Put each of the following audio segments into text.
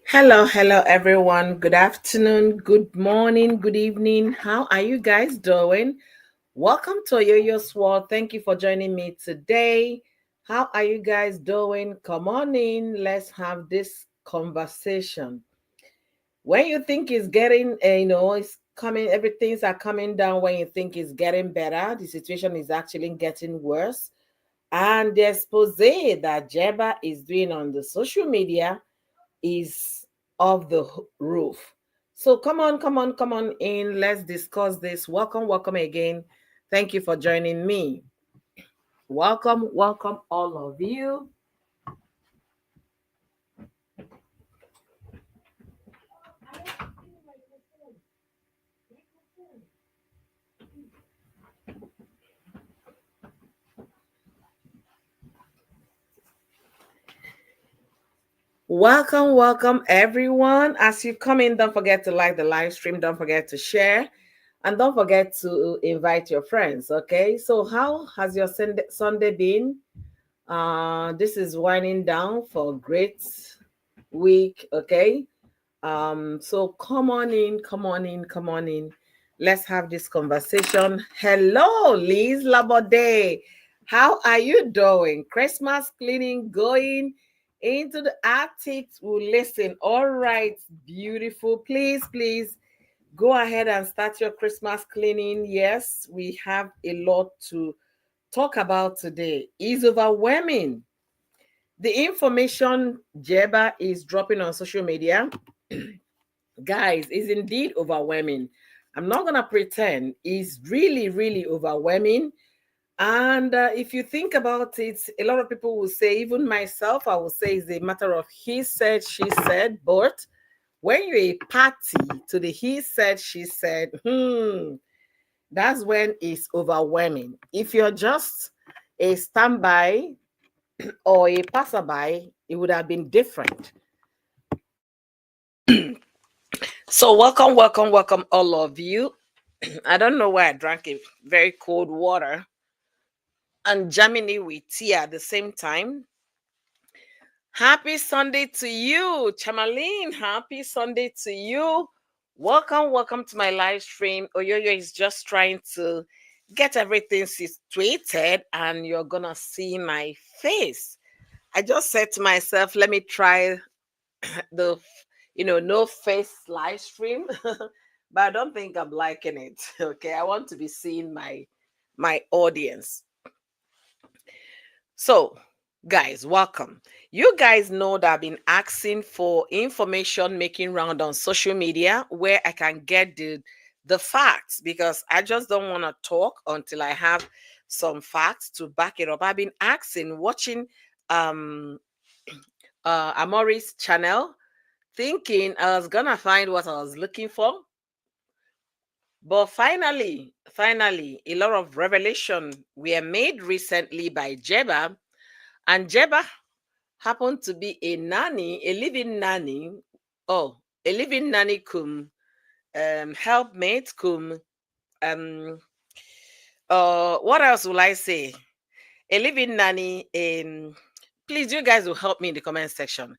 Hello, everyone. Good afternoon, good morning, good evening. How are you guys doing? Welcome to Yo-Yo's World. Thank you for joining me today. How are you guys doing? Come on in. Let's have this conversation. When you think it's getting, it's coming, everything's are coming down. When you think it's getting better, the situation is actually getting worse. And the expose that Jeebah is doing on the social media is off the roof. So come on in. Let's discuss this. Welcome again. Thank you for joining me. Welcome, all of you. Welcome, everyone. As you come in, don't forget to like the live stream. Don't forget to share. And don't forget to invite your friends. Okay. So, how has your Sunday been? This is winding down for a great week. Okay. So come on in. Let's have this conversation. Hello, Liz Labode. How are you doing? Christmas cleaning going into the attic. Will listen. All right, beautiful. Please go ahead and start your Christmas cleaning. Yes, we have a lot to talk about today. It's overwhelming. The information Jeebah is dropping on social media, guys, is indeed overwhelming. I'm not going to pretend. It's really overwhelming. And if you think about it, a lot of people will say, even myself, I will say it's a matter of he said, she said. But when you're a party to the he said, she said, that's when it's overwhelming. If you're just a standby or a passerby, it would have been different. So welcome, all of you. I don't know why I drank a very cold water and Germany with tea at the same time. Happy Sunday to you, Chamaline. Happy Sunday to you. Welcome to my live stream. Oyoyo is just trying to get everything situated, and you're gonna see my face. I just said to myself, let me try the no face live stream, but I don't think I'm liking it. Okay, I want to be seeing my audience. So, guys, welcome. You guys know that I've been asking for information making round on social media where I can get the facts, because I just don't want to talk until I have some facts to back it up. I've been asking, watching um Amori's channel, thinking I was gonna find what I was looking for. But finally, a lot of revelation were made recently by Jeebah, and Jeebah happened to be a nanny, a living nanny. Oh, a living nanny cum helpmate cum um what else will I say? A living nanny. Please, you guys will help me in the comment section.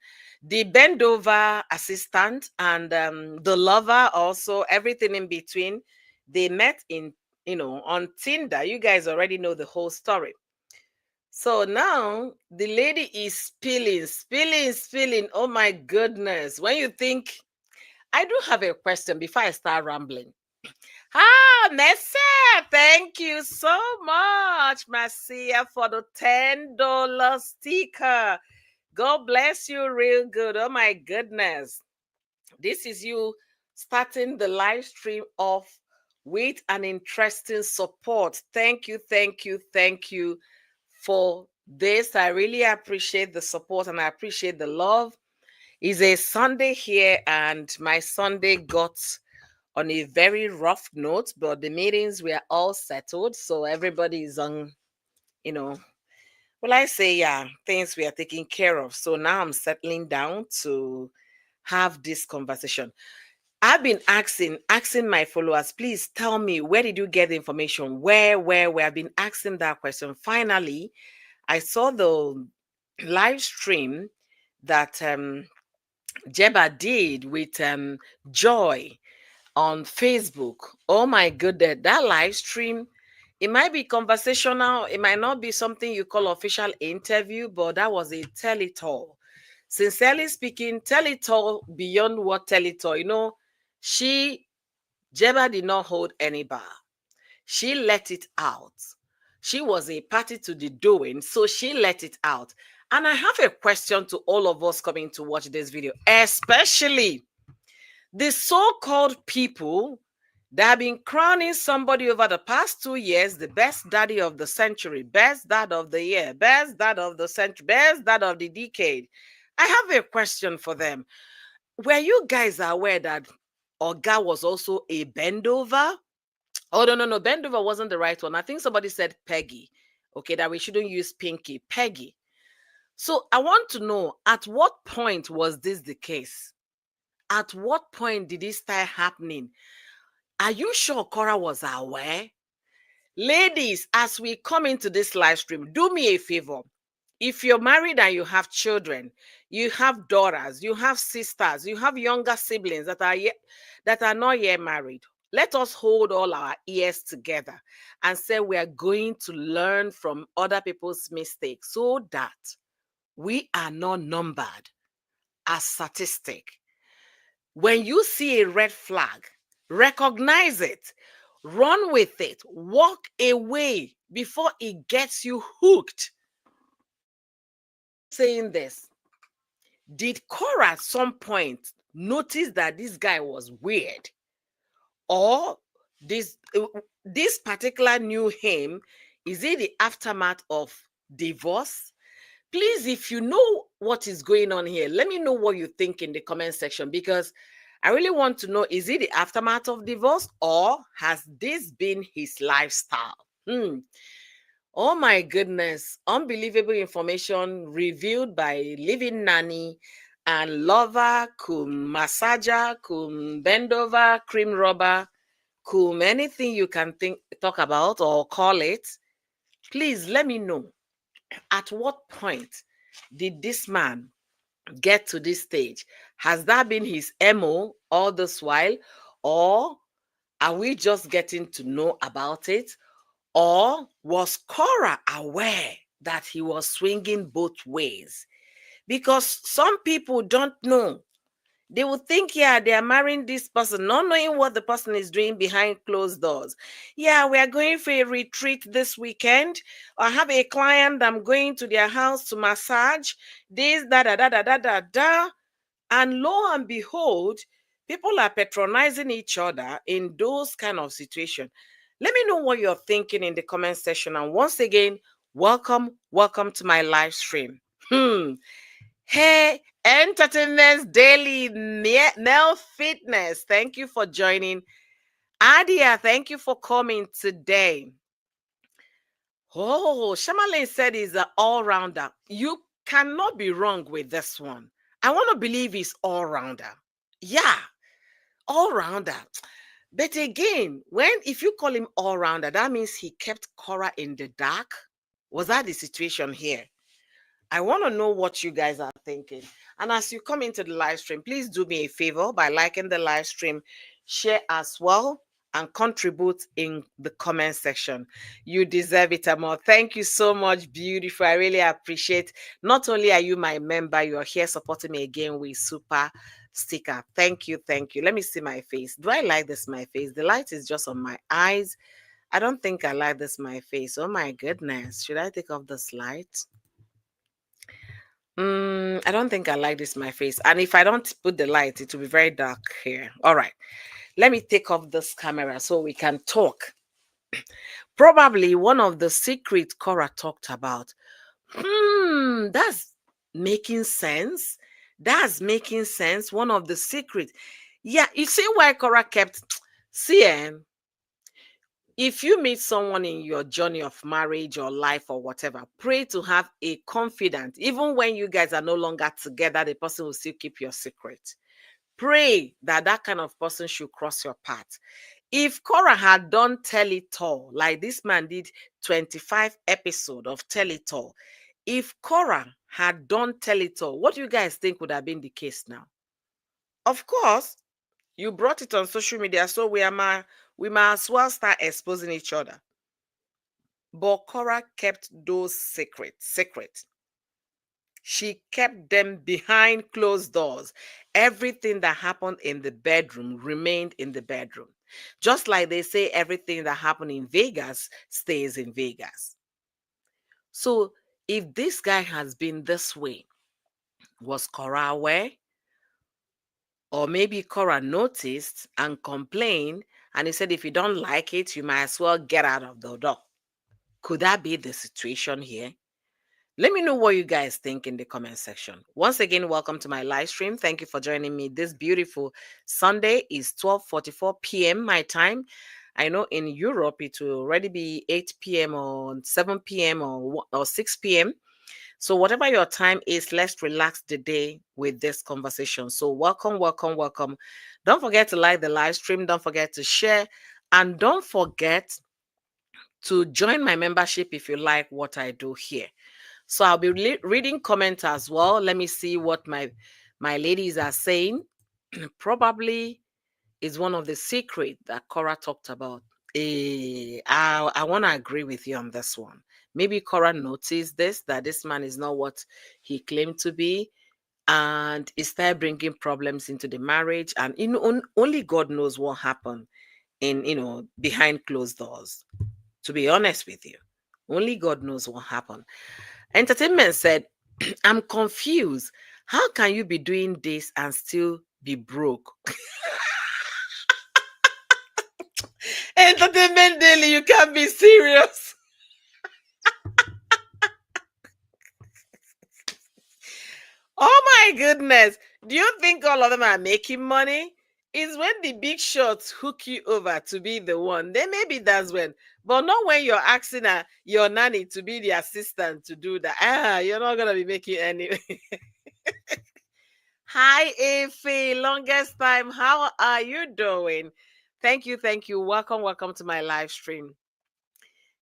The bend over assistant and the lover, also everything in between. They met in on Tinder. You guys already know the whole story. So now the lady is spilling. Oh my goodness. When you think, I do have a question before I start rambling. Messi, thank you so much, Marcia, for the $10 sticker. God bless you real good. Oh my goodness. This is you starting the live stream off with an interesting support. Thank you for this. I really appreciate the support and I appreciate the love. It's a Sunday here, and my Sunday got on a very rough note, but the meetings were all settled. So everybody is on, well, I say, yeah, things we are taking care of. So now I'm settling down to have this conversation. I've been asking my followers, please tell me, where did you get the information? Where? I've been asking that question. Finally, I saw the live stream that Jeebah did with Joy on Facebook. Oh my goodness, that live stream, it might be conversational, it might not be something you call official interview, but that was a tell it all. Sincerely speaking, tell it all beyond what tell it all. You know, Jeebah did not hold any bar. She let it out. She was a party to the doing, so she let it out. And I have a question to all of us coming to watch this video, especially the so-called people that have been crowning somebody over the past 2 years the best daddy of the century, best dad of the year, best dad of the century, best dad of the decade. I have a question for them. Were you guys aware that Oga was also a bendover? Oh, no, no, no. Bendover wasn't the right one. I think somebody said Peggy. Okay, that we shouldn't use Pinky. Peggy. So I want to know, at what point was this the case? At what point did this start happening? Are you sure Cora was aware? Ladies, as we come into this live stream, do me a favor. If you're married and you have children, you have daughters, you have sisters, you have younger siblings that are not yet married, let us hold all our ears together and say we are going to learn from other people's mistakes so that we are not numbered as statistic. When you see a red flag, recognize it, run with it, walk away before it gets you hooked. Saying this, did Cora at some point notice that this guy was weird? Or this particular new him, is it the aftermath of divorce? Please, if you know what is going on here, let me know what you think in the comment section, because I really want to know, is it the aftermath of divorce or has this been his lifestyle? Oh my goodness. Unbelievable information revealed by Living Nanny and lover, cum massager, cum bendover, cream rubber, cum anything you can talk about or call it. Please let me know, at what point did this man get to this stage? Has that been his MO all this while? Or are we just getting to know about it? Or was Cora aware that he was swinging both ways? Because some people don't know. They would think, yeah, they are marrying this person, not knowing what the person is doing behind closed doors. Yeah, we are going for a retreat this weekend. I have a client, I'm going to their house to massage. This, da, da, da, da, da, da, da. And lo and behold, people are patronizing each other in those kind of situations. Let me know what you're thinking in the comment section. And once again, welcome to my live stream. Hey, Entertainment Daily, Nell Fitness. Thank you for joining. Adia, thank you for coming today. Oh, Shamalin said he's an all-rounder. You cannot be wrong with this one. I want to believe he's all-rounder. Yeah, all-rounder. But again, if you call him all-rounder, that means he kept Cora in the dark. Was that the situation here? I want to know what you guys are thinking. And as you come into the live stream, please do me a favor by liking the live stream, share as well, and contribute in the comment section. You deserve it, Amor. Thank you so much, beautiful. I really appreciate. Not only are you my member, you're here supporting me again with super sticker. Thank you, thank you. Let me see my face. Do I like this my face? The light is just on my eyes. I don't think I like this my face. Oh my goodness. Should I take off this light? I don't think I like this my face. And if I don't put the light, it will be very dark here. All right. Let me take off this camera so we can talk. Probably one of the secrets Cora talked about. That's making sense. That's making sense. One of the secrets. Yeah, you see why Cora kept... See, if you meet someone in your journey of marriage or life or whatever, pray to have a confidant. Even when you guys are no longer together, the person will still keep your secret. Pray that that kind of person should cross your path. If Cora had done Tell It All, like this man did 25 episodes of Tell It All, if Cora had done Tell It All, what do you guys think would have been the case now? Of course, you brought it on social media, so we might as well start exposing each other. But Cora kept those secret. She kept them behind closed doors. Everything that happened in the bedroom remained in the bedroom. Just like they say everything that happened in Vegas stays in Vegas. So if this guy has been this way, was Cora aware? Or maybe Cora noticed and complained, and he said, if you don't like it, you might as well get out of the door. Could that be the situation here? Let me know what you guys think in the comment section. Once again, welcome to my live stream. Thank you for joining me this beautiful Sunday. Is 12:44 p.m. my time. I know in Europe it will already be 8 p.m. or 7 p.m. or 6 p.m. So whatever your time is, let's relax the day with this conversation. So welcome, welcome, welcome. Don't forget to like the live stream. Don't forget to share. And don't forget to join my membership if you like what I do here. So I'll be reading comments as well. Let me see what my ladies are saying. Probably is one of the secrets that Cora talked about. I want to agree with you on this one. Maybe Cora noticed this, that this man is not what he claimed to be, and it started bringing problems into the marriage. And only God knows what happened in behind closed doors. To be honest with you, only God knows what happened. Entertainment said, I'm confused. How can you be doing this and still be broke? Entertainment Daily, you can't be serious. Oh my goodness. Do you think all of them are making money? It's when the big shots hook you over to be the one. Then maybe that's when. But not when you're asking your nanny to be the assistant to do that. You're not going to be making any. Hi, Afe. Longest time. How are you doing? Thank you. Thank you. Welcome. Welcome to my live stream.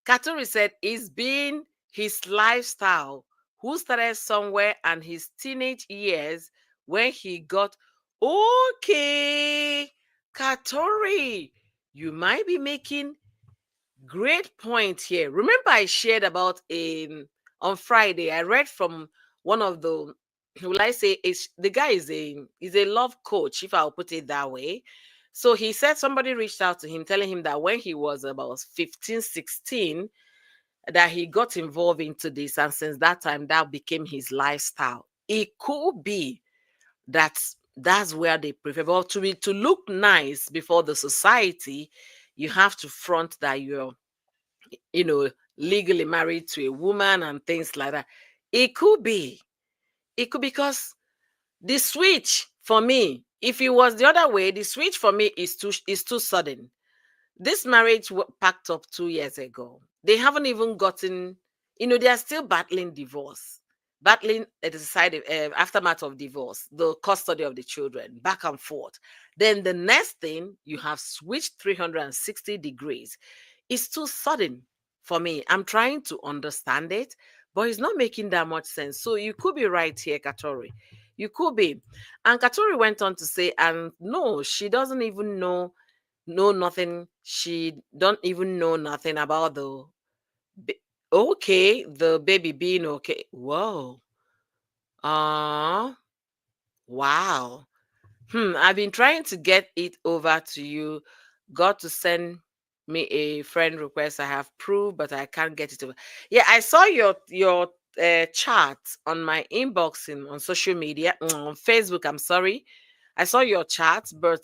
Katuri said it's been his lifestyle, who started somewhere and his teenage years when he got okay. Katori, you might be making great point here. Remember, I shared about on Friday. I read from one of the will I say is the guy is a love coach, if I'll put it that way. So he said somebody reached out to him telling him that when he was about 15, 16, that he got involved into this, and since that time that became his lifestyle. It could be that's where they prefer. But to look nice before the society, you have to front that you're legally married to a woman and things like that. It could be. It could, because the switch for me, if it was the other way, the switch for me is too sudden. This marriage packed up 2 years ago. They haven't even gotten, they are still battling divorce, battling the side aftermath of divorce, the custody of the children, back and forth. Then the next thing, you have switched 360 degrees. It's too sudden for me. I'm trying to understand it, but it's not making that much sense. So you could be right here, Katori. You could be. And Katori went on to say, and no, she doesn't even know nothing. She don't even know nothing about the baby being okay. Whoa. Wow. I've been trying to get it over to you. Got to send me a friend request. I have proof, but I can't get it over. Yeah, I saw your chat on my inbox on social media, on Facebook. I'm sorry. I saw your chat, but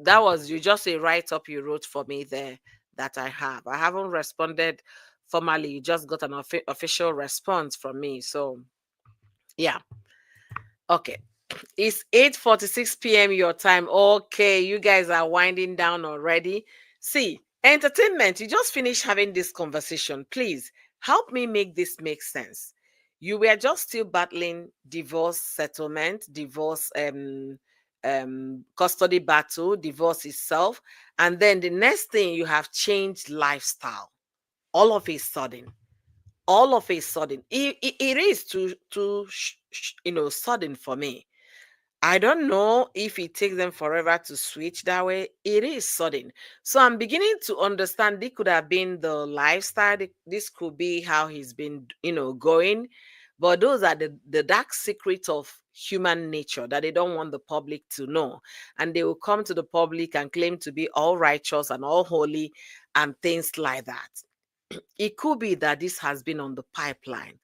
that was you just a write-up you wrote for me there that I have. I haven't responded formally. You just got an official response from me. So yeah. Okay. It's 8:46 p.m. your time. Okay, you guys are winding down already. See, entertainment, you just finished having this conversation. Please help me make this make sense. You were just still battling divorce settlement, divorce custody battle, divorce itself, and then the next thing, you have changed lifestyle. All of a sudden, it is too sudden for me. I don't know if it takes them forever to switch that way. It is sudden. So I'm beginning to understand it could have been the lifestyle. This could be how he's been, going. But those are the dark secrets of human nature that they don't want the public to know. And they will come to the public and claim to be all righteous and all holy and things like that. It could be that this has been on the pipeline.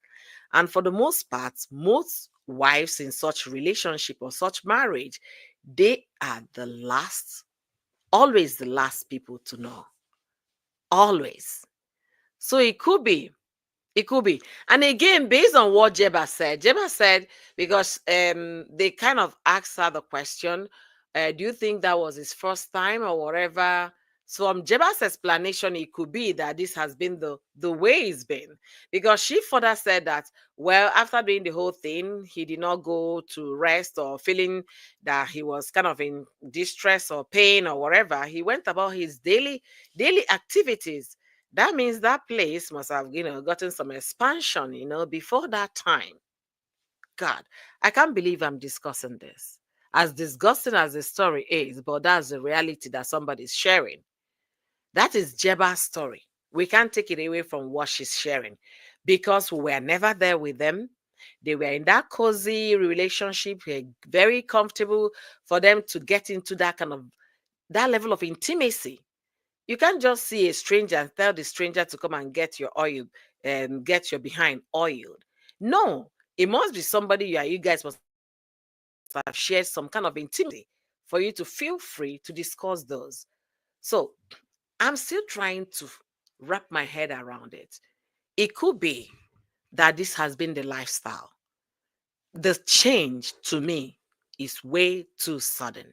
And for the most part, most wives in such relationship or such marriage, they are the last, always the last people to know. Always. So it could be. And again, based on what Jeebah said, because they kind of asked her the question, do you think that was his first time or whatever? So from Jeebah's explanation, it could be that this has been the way it's been. Because she further said that, well, after doing the whole thing, he did not go to rest or feeling that he was kind of in distress or pain or whatever. He went about his daily activities. That means that place must have, gotten some expansion, before that time. God, I can't believe I'm discussing this. As disgusting as the story is, but that's the reality that somebody's sharing. That is Jeebah's story. We can't take it away from what she's sharing because we were never there with them. They were in that cozy relationship, very comfortable for them to get into that level of intimacy. You can't just see a stranger and tell the stranger to come and get your oil, get your behind oiled. No, it must be somebody you guys must have shared some kind of intimacy for you to feel free to discuss those. So I'm still trying to wrap my head around it. It could be that this has been the lifestyle. The change to me is way too sudden.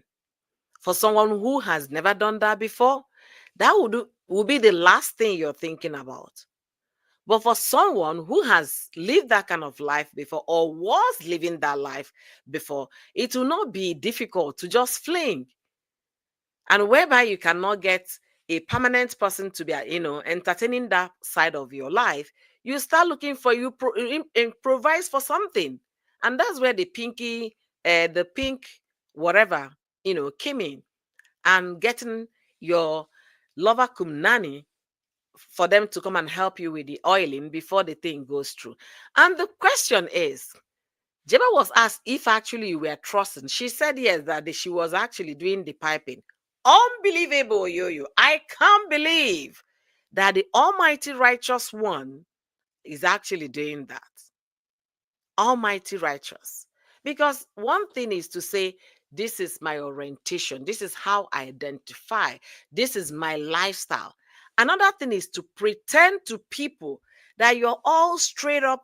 For someone who has never done that before, that would be the last thing you're thinking about. But for someone who has lived that kind of life before or was living that life before, it will not be difficult to just fling. And whereby you cannot get a permanent person to be, entertaining that side of your life, you start looking for improvise for something. And that's where the pink, whatever, came in and getting your lover cum nanny for them to come and help you with the oiling before the thing goes through. And the question is, Jeebah was asked if actually you were trusting. She said yes, that she was actually doing the piping. Unbelievable, yo. I can't believe that the Almighty Righteous One is actually doing that. Almighty Righteous. Because one thing is to say, this is my orientation, this is how I identify, this is my lifestyle. Another thing is to pretend to people that you're all straight up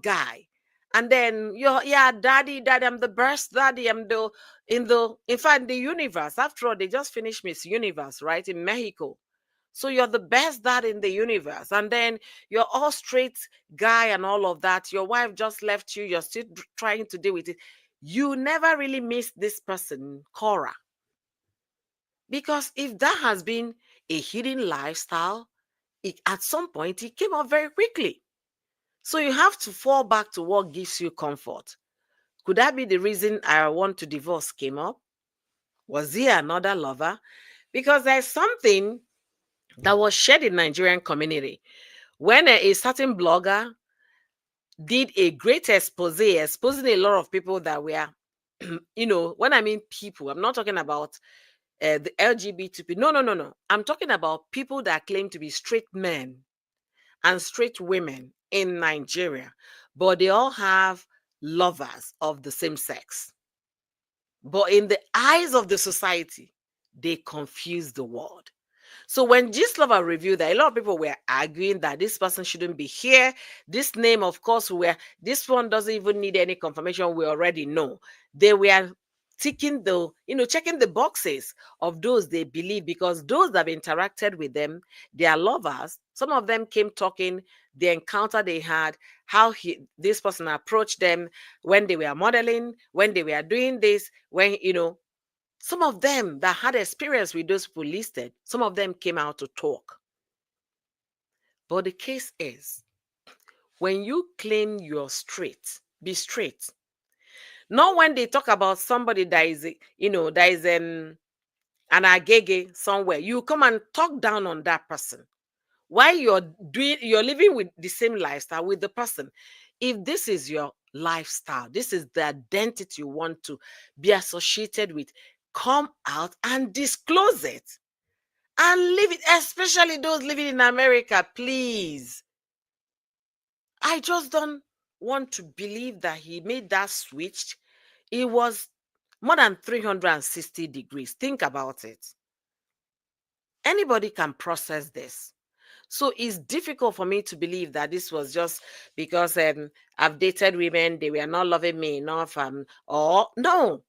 guy. And then you're, yeah, daddy, I'm the best daddy. I'm the in fact, the universe. After all, they just finished Miss Universe, right? In Mexico. So you're the best dad in the universe. And then you're all straight guy and all of that. Your wife just left you. You're still trying to deal with it. You never really miss this person, Cora. Because if that has been a hidden lifestyle, at some point it came up very quickly. So you have to fall back to what gives you comfort. Could that be the reason I want to divorce came up? Was he another lover? Because there's something that was shared in Nigerian community when a certain blogger did a great expose, exposing a lot of people that were, when I mean people, I'm not talking about the LGBT people. No. I'm talking about people that claim to be straight men and straight women in Nigeria, but they all have lovers of the same sex. But in the eyes of the society, they confuse the world. So when Lover reviewed that, a lot of people were arguing that this person shouldn't be here. This name, of course, this one doesn't even need any confirmation. We already know. They were ticking checking the boxes of those they believe, because those that have interacted with them, they are lovers. Some of them came talking, the encounter they had, how this person approached them when they were modeling, when they were doing this, when, some of them that had experience with those people listed, some of them came out to talk. But the case is, when you claim you're straight, be straight. Not when they talk about somebody that is, that is an agege somewhere. You come and talk down on that person while you're living with the same lifestyle with the person. If this is your lifestyle, this is the identity you want to be associated with, come out and disclose it and leave it, especially those living in America, please. I just don't want to believe that he made that switch. It was more than 360 degrees. Think about it. Anybody can process this. So it's difficult for me to believe that this was just because I've dated women, they were not loving me enough, or no.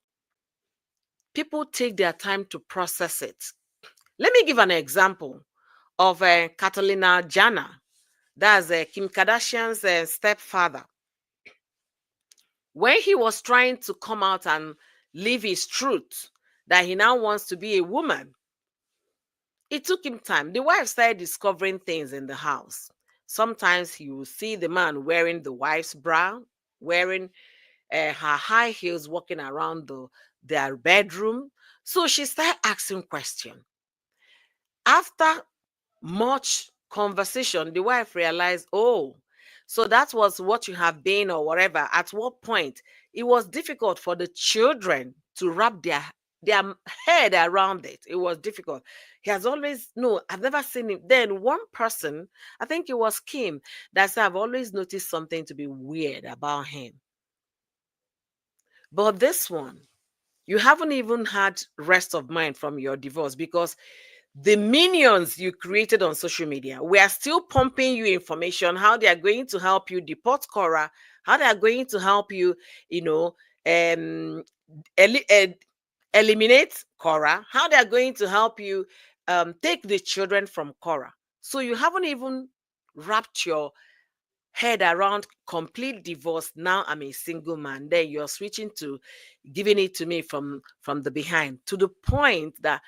People take their time to process it. Let me give an example of Catalina Jana. That's Kim Kardashian's stepfather. When he was trying to come out and live his truth, that he now wants to be a woman, it took him time. The wife started discovering things in the house. Sometimes you will see the man wearing the wife's bra, wearing her high heels, walking around their bedroom. So she started asking questions. After much conversation, the wife realized, oh, so that was what you have been, or whatever. At what point it was difficult for the children to wrap their head around it. It was difficult. He has always, no, I've never seen him. Then one person, I think it was Kim, that said, I've always noticed something to be weird about him. But this one, you haven't even had rest of mind from your divorce, because the minions you created on social media, we are still pumping you information, how they are going to help you deport Cora, how they are going to help you, um, eliminate Cora, how they are going to help you take the children from Cora. So you haven't even wrapped your head around complete divorce. Now I'm a single man. Then you're switching to giving it to me from the behind, to the point that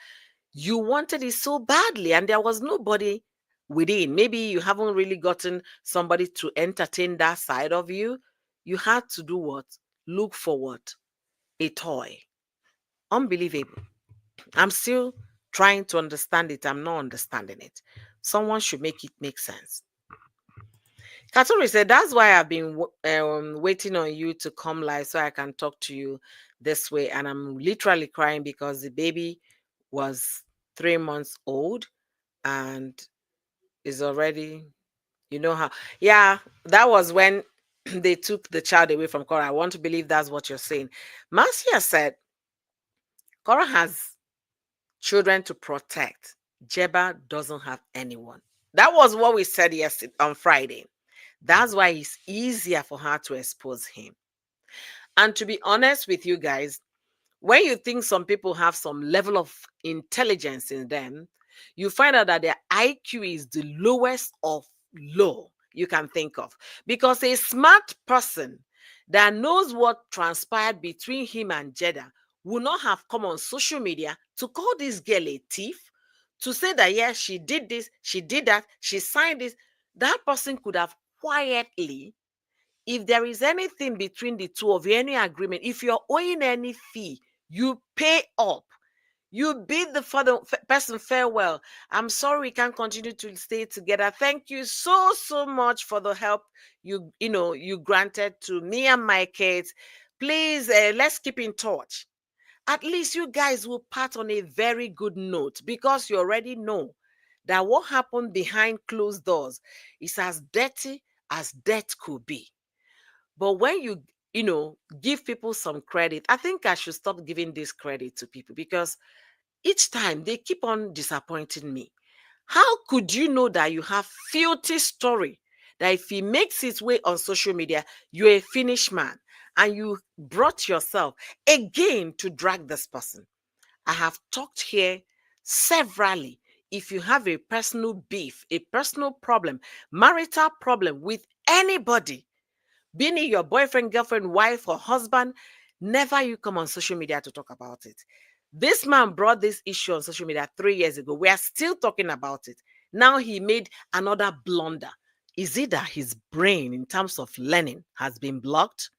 you wanted it so badly and there was nobody within. Maybe you haven't really gotten somebody to entertain that side of you. You had to do what? Look for what? A toy. Unbelievable. I'm still trying to understand it. I'm not understanding it. Someone should make it make sense. Katuri said, that's why I've been waiting on you to come live so I can talk to you this way. And I'm literally crying because the baby was 3 months old and is already, you know how. Yeah, that was when they took the child away from Cora. I want to believe that's what you're saying. Marcia said, Cora has children to protect. Jeebah doesn't have anyone. That was what we said yesterday on Friday. That's why it's easier for her to expose him. And to be honest with you guys, when you think some people have some level of intelligence in them, you find out that their IQ is the lowest of low you can think of. Because a smart person that knows what transpired between him and Jedah will not have come on social media to call this girl a thief, to say that, yes, she did this, she did that, she signed this. That person could have quietly, if there is anything between the two of you, any agreement, if you're owing any fee, you pay up. You bid the person farewell. I'm sorry we can't continue to stay together. Thank you so much for the help you granted to me and my kids. Please, let's keep in touch. At least you guys will part on a very good note, because you already know that what happened behind closed doors is as dirty as death could be. But when give people some credit, I think I should stop giving this credit to people, because each time they keep on disappointing me. How could you know that you have filthy story, that if he makes his way on social media, you're a finished man, and you brought yourself again to drag this person? I have talked here severally. If you have a personal beef, a personal problem, marital problem with anybody, being it your boyfriend, girlfriend, wife, or husband, never you come on social media to talk about it. This man brought this issue on social media 3 years ago. We are still talking about it. Now he made another blunder. Is it that his brain, in terms of learning, has been blocked?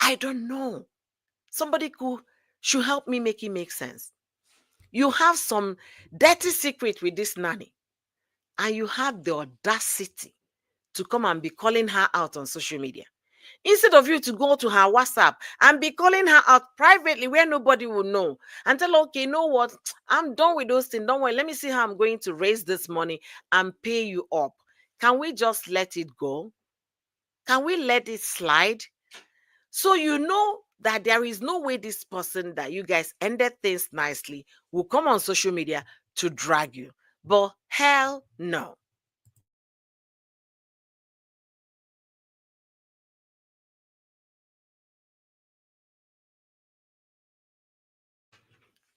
I don't know. Somebody should help me make it make sense. You have some dirty secret with this nanny, and you have the audacity to come and be calling her out on social media. Instead of you to go to her WhatsApp and be calling her out privately where nobody will know and tell her, okay, you know what? I'm done with those things. Don't worry. Let me see how I'm going to raise this money and pay you up. Can we just let it go? Can we let it slide? So you know that there is no way this person that you guys ended things nicely will come on social media to drag you. But hell no.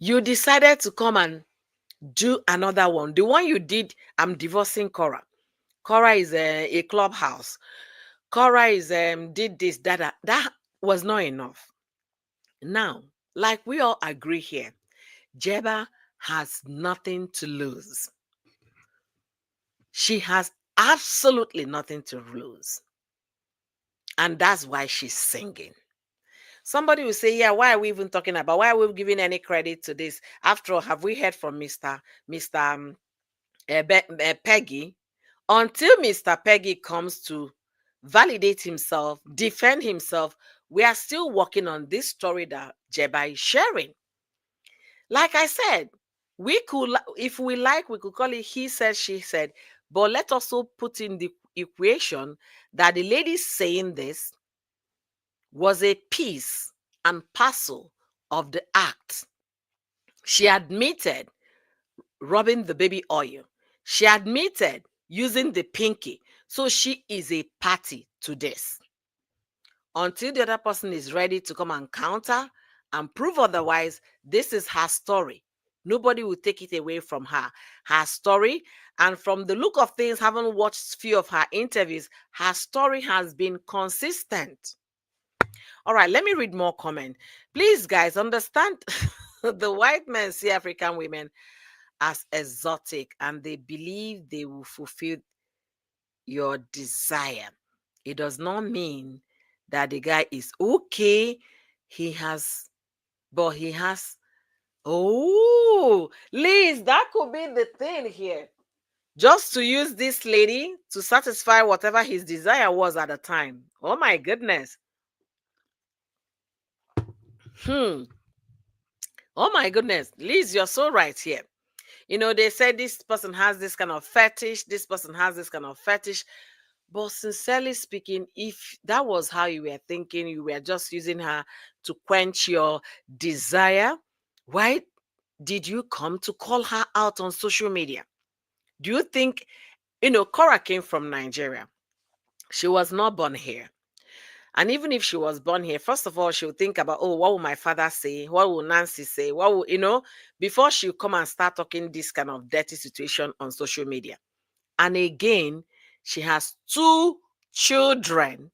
You decided to come and do another one. The one you did, I'm divorcing Cora. Cora is a clubhouse. Cora is did this, that was not enough. Now, like we all agree here, Jeebah has nothing to lose. She has absolutely nothing to lose. And that's why she's singing. Somebody will say, yeah, why are we even talking about? Why are we giving any credit to this? After all, have we heard from Mr. Peggy? Until Mr. Peggy comes to validate himself, defend himself, we are still working on this story that Jeebah is sharing. Like I said, we could, if we like, we could call it he said, she said, but let us also put in the equation that the lady saying this was a piece and parcel of the act. She admitted rubbing the baby oil. She admitted using the pinky. So she is a party to this. Until the other person is ready to come and counter and prove otherwise, this is her story. Nobody will take it away from her. Her story, and from the look of things, having watched few of her interviews, her story has been consistent. All right, let me read more comment. Please, guys, understand the white men see African women as exotic and they believe they will fulfill your desire. It does not mean that the guy is okay. He has, but he has, oh, Liz, that could be the thing here. Just to use this lady to satisfy whatever his desire was at the time. Oh my goodness. Hmm. Oh my goodness. Liz, you're so right here. You know, they said this person has this kind of fetish, this person has this kind of fetish. But sincerely speaking, if that was how you were thinking, you were just using her to quench your desire, why did you come to call her out on social media? Do you think, Cora came from Nigeria? She was not born here. And even if she was born here, first of all, she'll think about, oh, what will my father say? What will Nancy say? What will, before she'll come and start talking this kind of dirty situation on social media. And again, she has two children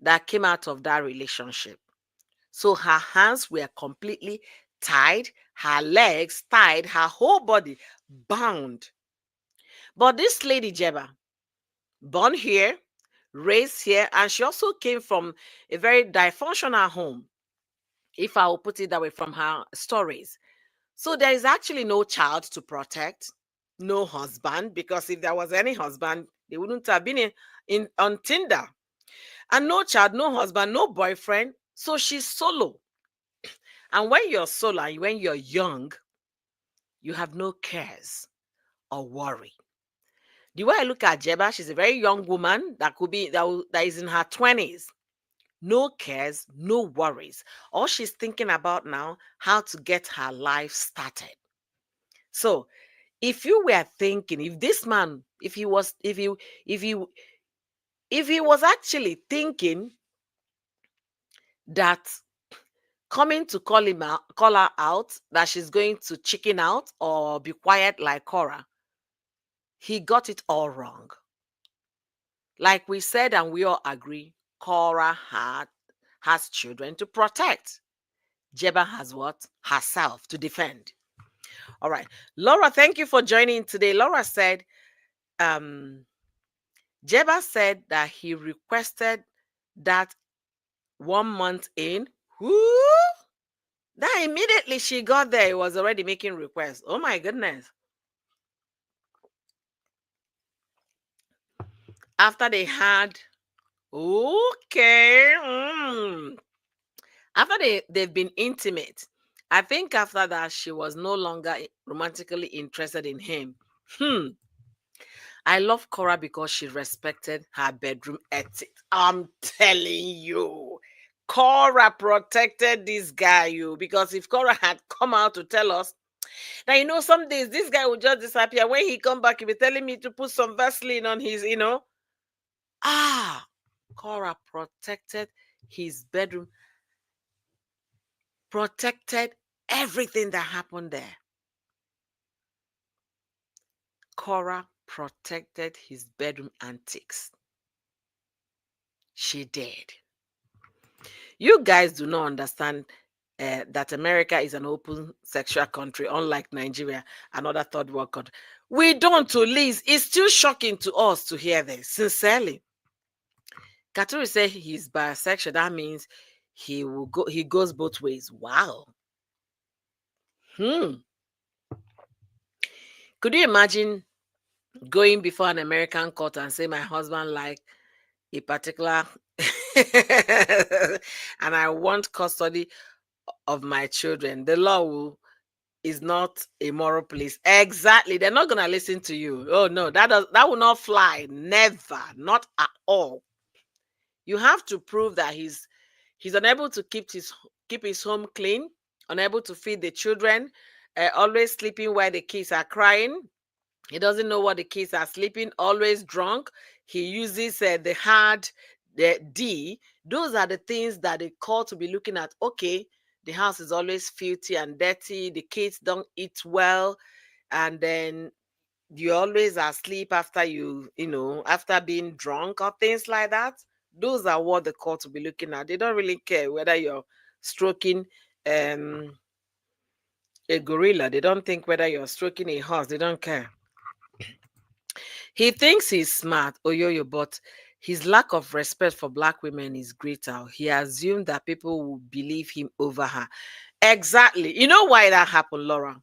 that came out of that relationship. So her hands were completely tied, her legs tied, her whole body bound. But this lady Jeebah, born here, raised here, and she also came from a very dysfunctional home, if I will put it that way, from her stories. So there is actually no child to protect, no husband, because if there was any husband, they wouldn't have been in on Tinder. And no child, no husband, no boyfriend. So she's solo. And when you're solo and when you're young, you have no cares or worry. The way I look at Jeebah, she's a very young woman that could be that is in her 20s. No cares, no worries. All she's thinking about now, how to get her life started. So if you were thinking, if this man, if he was actually thinking that coming to call her out, that she's going to chicken out or be quiet like Cora, he got it all wrong. Like we said, and we all agree, Cora has children to protect. Jeebah has what? Herself to defend. All right. Laura, thank you for joining today. Laura said, Jeebah said that he requested that 1 month in, whoo, that immediately she got there, it was already making requests. Oh my goodness. After they had, okay, after they've been intimate, I think after that, she was no longer romantically interested in him. Hmm. I love Cora because she respected her bedroom ethics. I'm telling you. Cora protected this guy, because if Cora had come out to tell us, now, some days this guy will just disappear. When he come back, he'll be telling me to put some Vaseline on his. Ah, Cora protected his bedroom, protected everything that happened there. Cora protected his bedroom antics. She did. You guys do not understand that America is an open sexual country, unlike Nigeria, another third world country. We don't, to Liz. It's still shocking to us to hear this, sincerely. Katuri said he's bisexual. That means he goes both ways. Wow. Hmm. Could you imagine going before an American court and say my husband like a particular and I want custody of my children? The law is not a moral police. Exactly. They're not gonna listen to you. Oh no, that will not fly. Never. Not at all. You have to prove that he's unable to keep his home clean, unable to feed the children, always sleeping while the kids are crying. He doesn't know what the kids are sleeping, always drunk. He uses the D. Those are the things that they call to be looking at. Okay, the house is always filthy and dirty. The kids don't eat well. And then you always asleep after after being drunk or things like that. Those are what the court will be looking at. They don't really care whether you're stroking a gorilla. They don't think whether you're stroking a horse. They don't care. He thinks he's smart, Oyoyo, but his lack of respect for black women is greater. He assumed that people would believe him over her. Exactly. You know why that happened, Laura?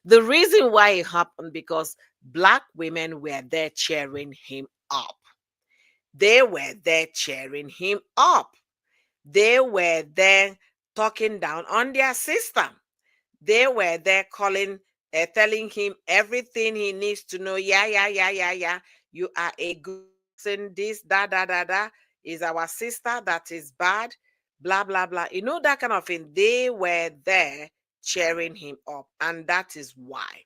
The reason why it happened because black women were there cheering him up. They were there cheering him up. They were there talking down on their sister. They were there telling him everything he needs to know. Yeah, yeah, yeah, yeah, yeah. You are a good person. This, da. Is our sister that is bad. Blah, blah, blah. That kind of thing. They were there cheering him up. And that is why.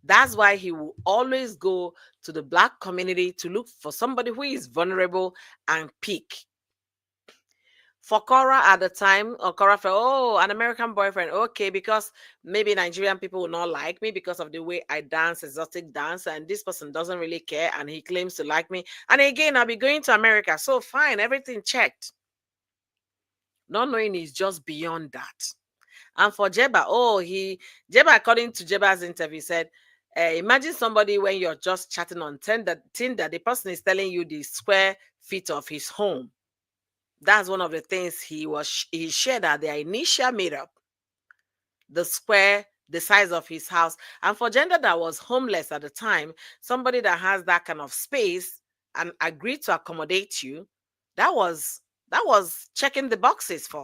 That's why he will always go to the black community to look for somebody who is vulnerable and pick. For Cora at the time, or Cora felt, oh, an American boyfriend, okay, because maybe Nigerian people will not like me because of the way I dance, exotic dance, and this person doesn't really care, and he claims to like me. And again, I'll be going to America, so fine, everything checked. Not knowing is just beyond that. And for Jeebah, Jeebah, according to Jeebah's interview, said, imagine somebody when you're just chatting on Tinder, the person is telling you the square feet of his home. That's one of the things he shared at their initial meetup. The size of his house. And for gender that was homeless at the time, somebody that has that kind of space and agreed to accommodate you, that was checking the boxes for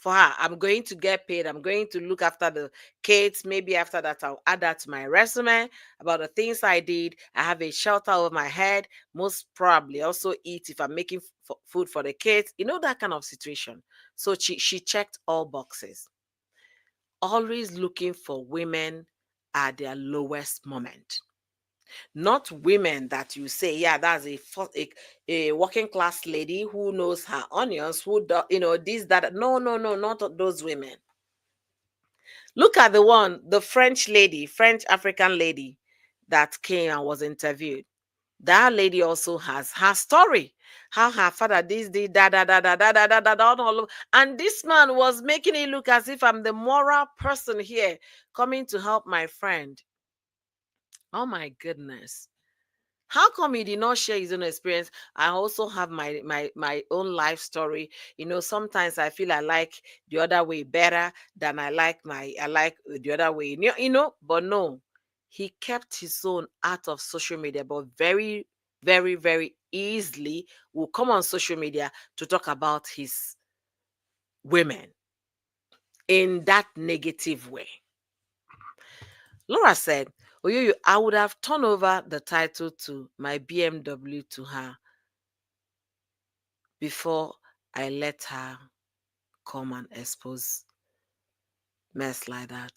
her. I'm going to get paid. I'm going to look after the kids. Maybe after that, I'll add that to my resume about the things I did. I have a shelter over my head. Most probably also eat if I'm making food for the kids. That kind of situation. So she checked all boxes. Always looking for women at their lowest moment. Not women that you say, yeah, that's a working class lady who knows her onions, who do, this, that. No, not those women. Look at the French African lady that came and was interviewed. That lady also has her story. How her father this, and this man was making it look as if I'm the moral person here coming to help my friend. Oh my goodness. How come he did not share his own experience? I also have my own life story. Sometimes I feel I like the other way better than I like the other way. But no, he kept his own out of social media, but very, very, very easily will come on social media to talk about his women in that negative way. Laura said, Oyoyo, I would have turned over the title to my BMW to her before I let her come and expose mess like that.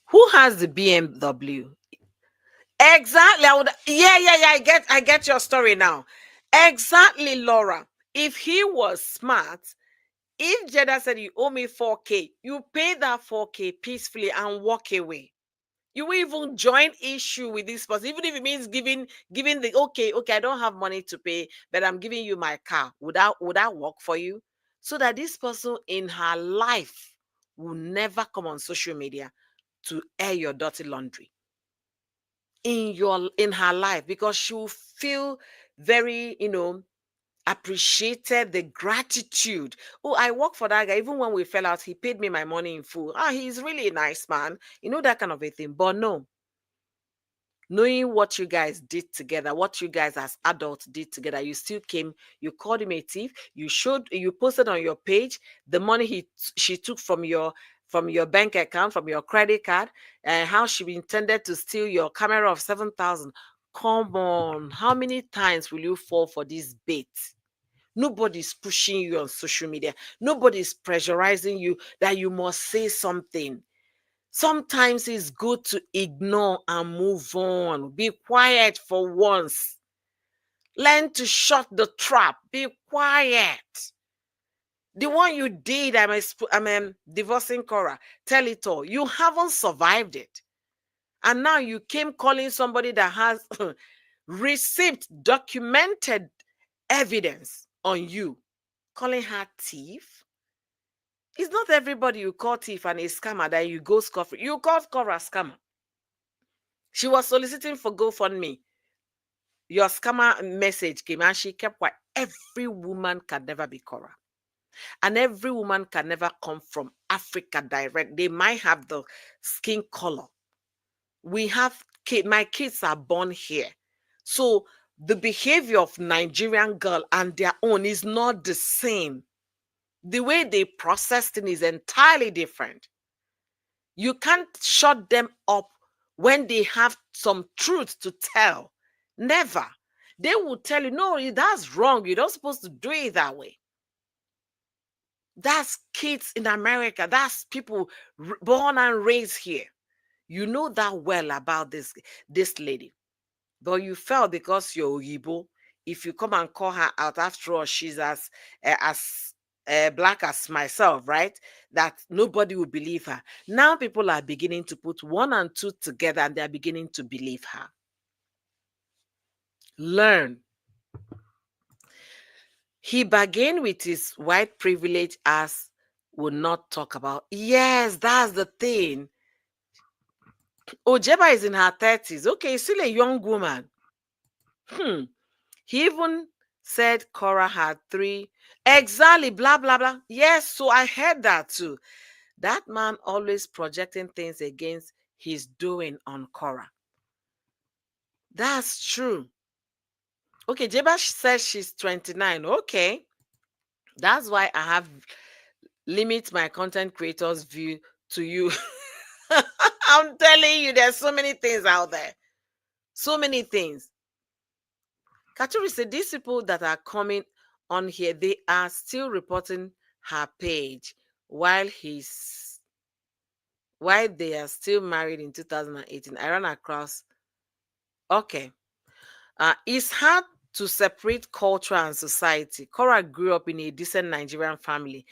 Who has the BMW? Exactly. Yeah. I get your story now. Exactly, Laura. If he was smart, if Jeda said you owe me 4K, you pay that 4K peacefully and walk away. You will even join issue with this person, even if it means giving the okay, I don't have money to pay, but I'm giving you my car. Would that work for you? So that this person in her life will never come on social media to air your dirty laundry in her life, because she will feel very, appreciated, the gratitude. Oh, I work for that guy. Even when we fell out, he paid me my money in full. He's really a nice man. That kind of a thing. But no, knowing what you guys did together, what you guys as adults did together, you still came, you called him a thief, you posted on your page the money she took from your bank account, from your credit card, and how she intended to steal your camera of 7,000. Come on, how many times will you fall for this bait? Nobody's pushing you on social media. Nobody's pressurizing you that you must say something. Sometimes it's good to ignore and move on. Be quiet for once. Learn to shut the trap. Be quiet. The one you did, I'm divorcing Cora. Tell it all. You haven't survived it. And now you came calling somebody that has received documented evidence on you, calling her thief. It's not everybody you call thief and a scammer that you go scot free. You called Cora a scammer. She was soliciting for GoFundMe. Your scammer message came and she kept quiet. Every woman can never be Cora. And every woman can never come from Africa direct. They might have the skin color. My kids are born here. So the behavior of Nigerian girl and their own is not the same. The way they process things is entirely different. You can't shut them up when they have some truth to tell. Never. They will tell you, no, that's wrong. You're not supposed to do it that way. That's kids in America. That's people born and raised here. You know that well about this lady. But you felt because you're Igbo, if you come and call her out, after all, she's as black as myself, right? That nobody will believe her. Now people are beginning to put one and two together and they're beginning to believe her. Learn. He bargained with his white privilege as would not talk about. Yes, that's the thing. Oh, Jeebah is in her 30s. Okay, still a young woman. He even said Cora had 3. Exactly, blah, blah, blah. Yes, so I heard that too. That man always projecting things against his doing on Cora. That's true. Okay, Jeebah says she's 29. Okay. That's why I have limit my content creators view to you. I'm telling you, there's so many things out there. So many things. Katuri said these people that are coming on here, they are still reporting her page while they are still married in 2018. I ran across. Okay. It's hard to separate culture and society. Cora grew up in a decent Nigerian family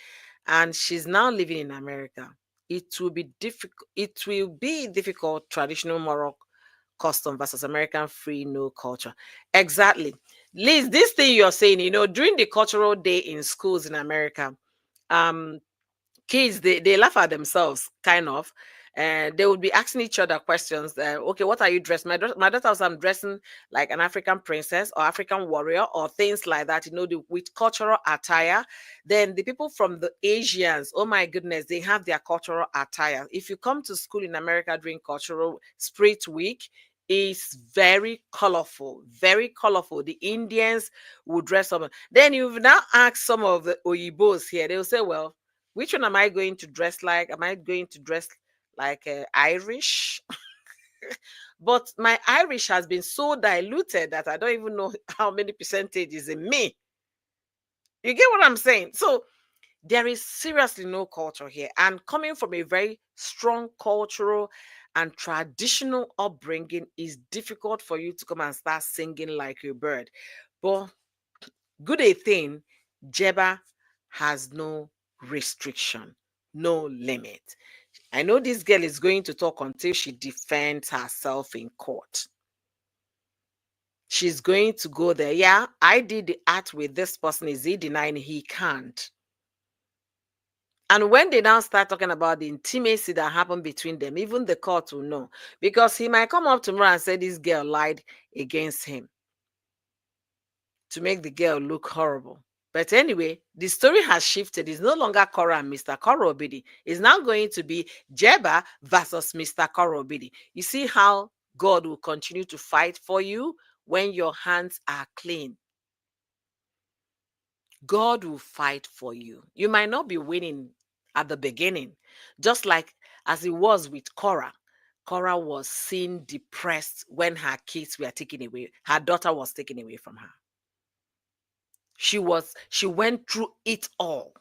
and she's now living in America. It will be difficult traditional moral custom versus American free no culture. Exactly. Liz, this thing you're saying, during the cultural day in schools in America, kids they laugh at themselves, kind of. and they would be asking each other questions. Okay, what are you dressed? My daughter was, I'm dressing like an African princess or African warrior or things like that, with cultural attire. Then the people from the Asians, oh my goodness, they have their cultural attire. If you come to school in America during Cultural Spirit Week, it's very colorful, very colorful. The Indians will dress up. Then you've now asked some of the Oyibos here, they'll say, well, which one am I going to dress like? Am I going to dress like Irish? But my Irish has been so diluted that I don't even know how many percentage is in me. You get what I'm saying? So there is seriously no culture here. And coming from a very strong cultural and traditional upbringing is difficult for you to come and start singing like a bird. But good a thing, Jeebah has no restriction, no limit. I know this girl is going to talk until she defends herself in court. She's going to go there. Yeah, I did the act with this person. Is he denying he can't? And when they now start talking about the intimacy that happened between them, even the court will know. Because he might come up tomorrow and say this girl lied against him to make the girl look horrible. But anyway, the story has shifted. It's no longer Cora and Mr. Cora Obidi. It's now going to be Jeebah versus Mr. Cora Obidi. You see how God will continue to fight for you when your hands are clean. God will fight for you. You might not be winning at the beginning, just like as it was with Cora. Cora was seen depressed when her kids were taken away. Her daughter was taken away from her. She went through it all.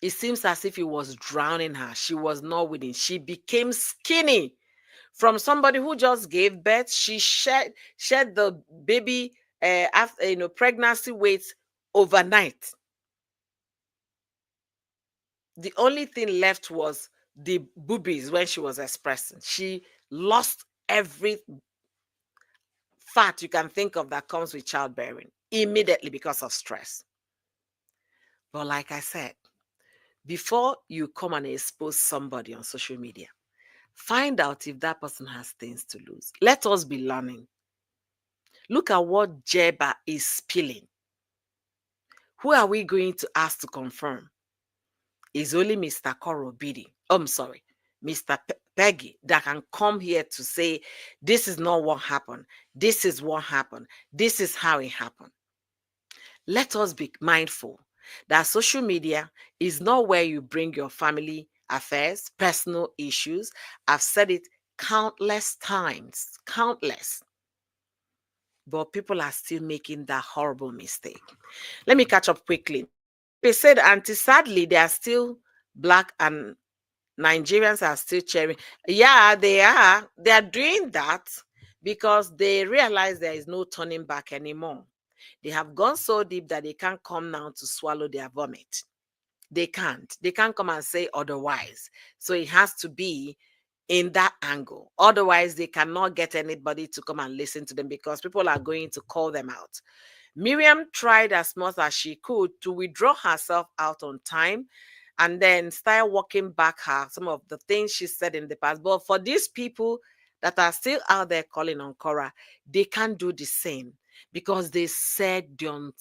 It seems as if it was drowning her. She was not winning. She became skinny from somebody who just gave birth. She shed the baby after pregnancy weight overnight. The only thing left was the boobies when she was expressing. She lost every fat you can think of that comes with childbearing immediately because of stress. But like I said, before you come and expose somebody on social media, find out if that person has things to lose. Let us be learning. Look at what Jeebah is spilling. Who are we going to ask to confirm? It's only Mr. Korobidi. I'm sorry, Mr. Peggy that can come here to say, this is not what happened. This is what happened. This is how it happened. Let us be mindful that social media is not where you bring your family affairs, personal issues. I've said it countless times, countless. But people are still making that horrible mistake. Let me catch up quickly. They said, Auntie, sadly, they are still black and Nigerians are still cheering. Yeah, they are. They are doing that because they realize there is no turning back anymore. They have gone so deep that they can't come now to swallow their vomit. They can't. They can't come and say otherwise. So it has to be in that angle. Otherwise, they cannot get anybody to come and listen to them because people are going to call them out. Miriam tried as much as she could to withdraw herself out on time and then start walking back some of the things she said in the past. But for these people that are still out there calling on Cora, they can't do the same because they said the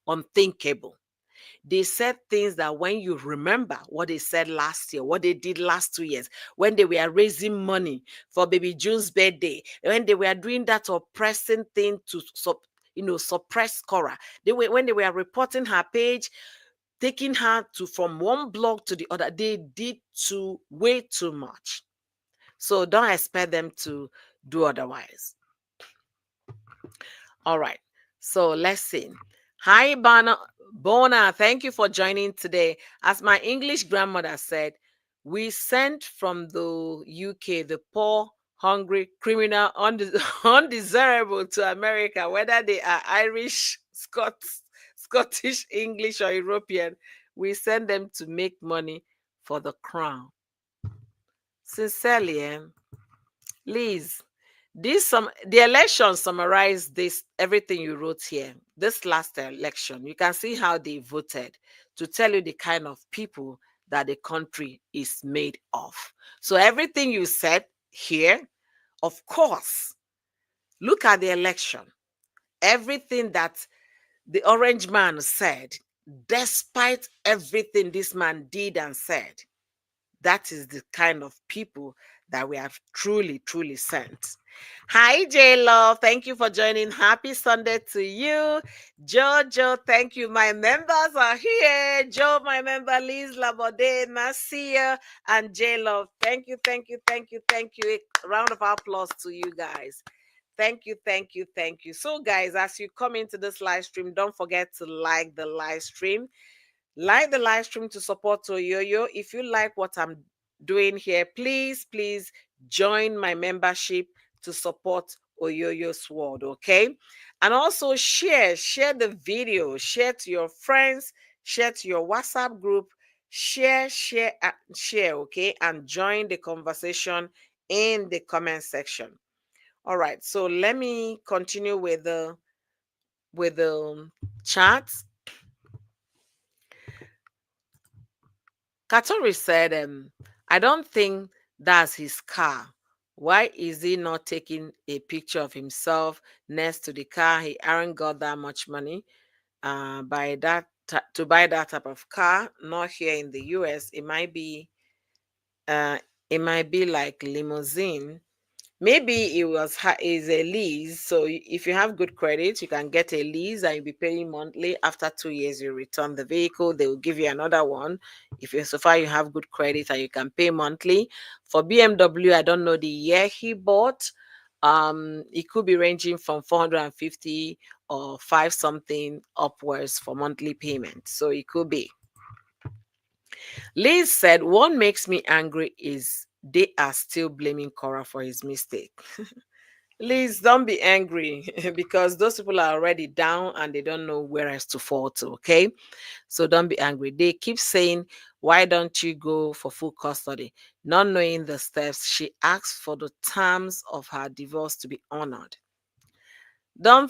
unthinkable. They said things that when you remember what they said last year, what they did last 2 years, when they were raising money for baby June's birthday, when they were doing that oppressing thing to suppress Cora, when they were reporting her page, taking her from one blog to the other, they did way too much. So don't expect them to do otherwise. All right. So let's see. Hi, Bona. Thank you for joining today. As my English grandmother said, we sent from the UK the poor, hungry, criminal, undesirable to America, whether they are Irish, Scottish, English, or European. We send them to make money for the crown. Sincerely, Liz, the election summarized everything you wrote here. This last election, you can see how they voted to tell you the kind of people that the country is made of. So everything you said here, of course, look at the election. Everything that the orange man said, despite everything this man did and said, that is the kind of people that we have truly, truly sent. Hi, J Love. Thank you for joining. Happy Sunday to you. Jojo, thank you. My members are here. Joe, my member, Liz Labode, Marcia, and J Love. Thank you, thank you, thank you, thank you. A round of applause to you guys. Thank you, thank you, thank you. So, guys, as you come into this live stream, don't forget to like the live stream. Like the live stream to support Oyoyo. If you like what I'm doing here, please, please join my membership to support Oyoyo's world, okay? And also share the video, share to your friends, share to your WhatsApp group, share, okay? And join the conversation in the comment section. All right, so let me continue with the chat. Katori said, I don't think that's his car. Why is he not taking a picture of himself next to the car? He aren't got that much money to buy that type of car. Not here in the US. Uh, it might be like limousine. Maybe is a lease. So if you have good credit, you can get a lease and you'll be paying monthly. After 2 years, you return the vehicle. They will give you another one. If you so far you have good credit and you can pay monthly. For BMW, I don't know the year he bought. It could be ranging from 450 or five something upwards for monthly payment. So it could be. Liz said, what makes me angry is they are still blaming Cora for his mistake. Liz, don't be angry because those people are already down and they don't know where else to fall to, okay? So don't be angry. They keep saying, why don't you go for full custody? Not knowing the steps, she asked for the terms of her divorce to be honored. Don't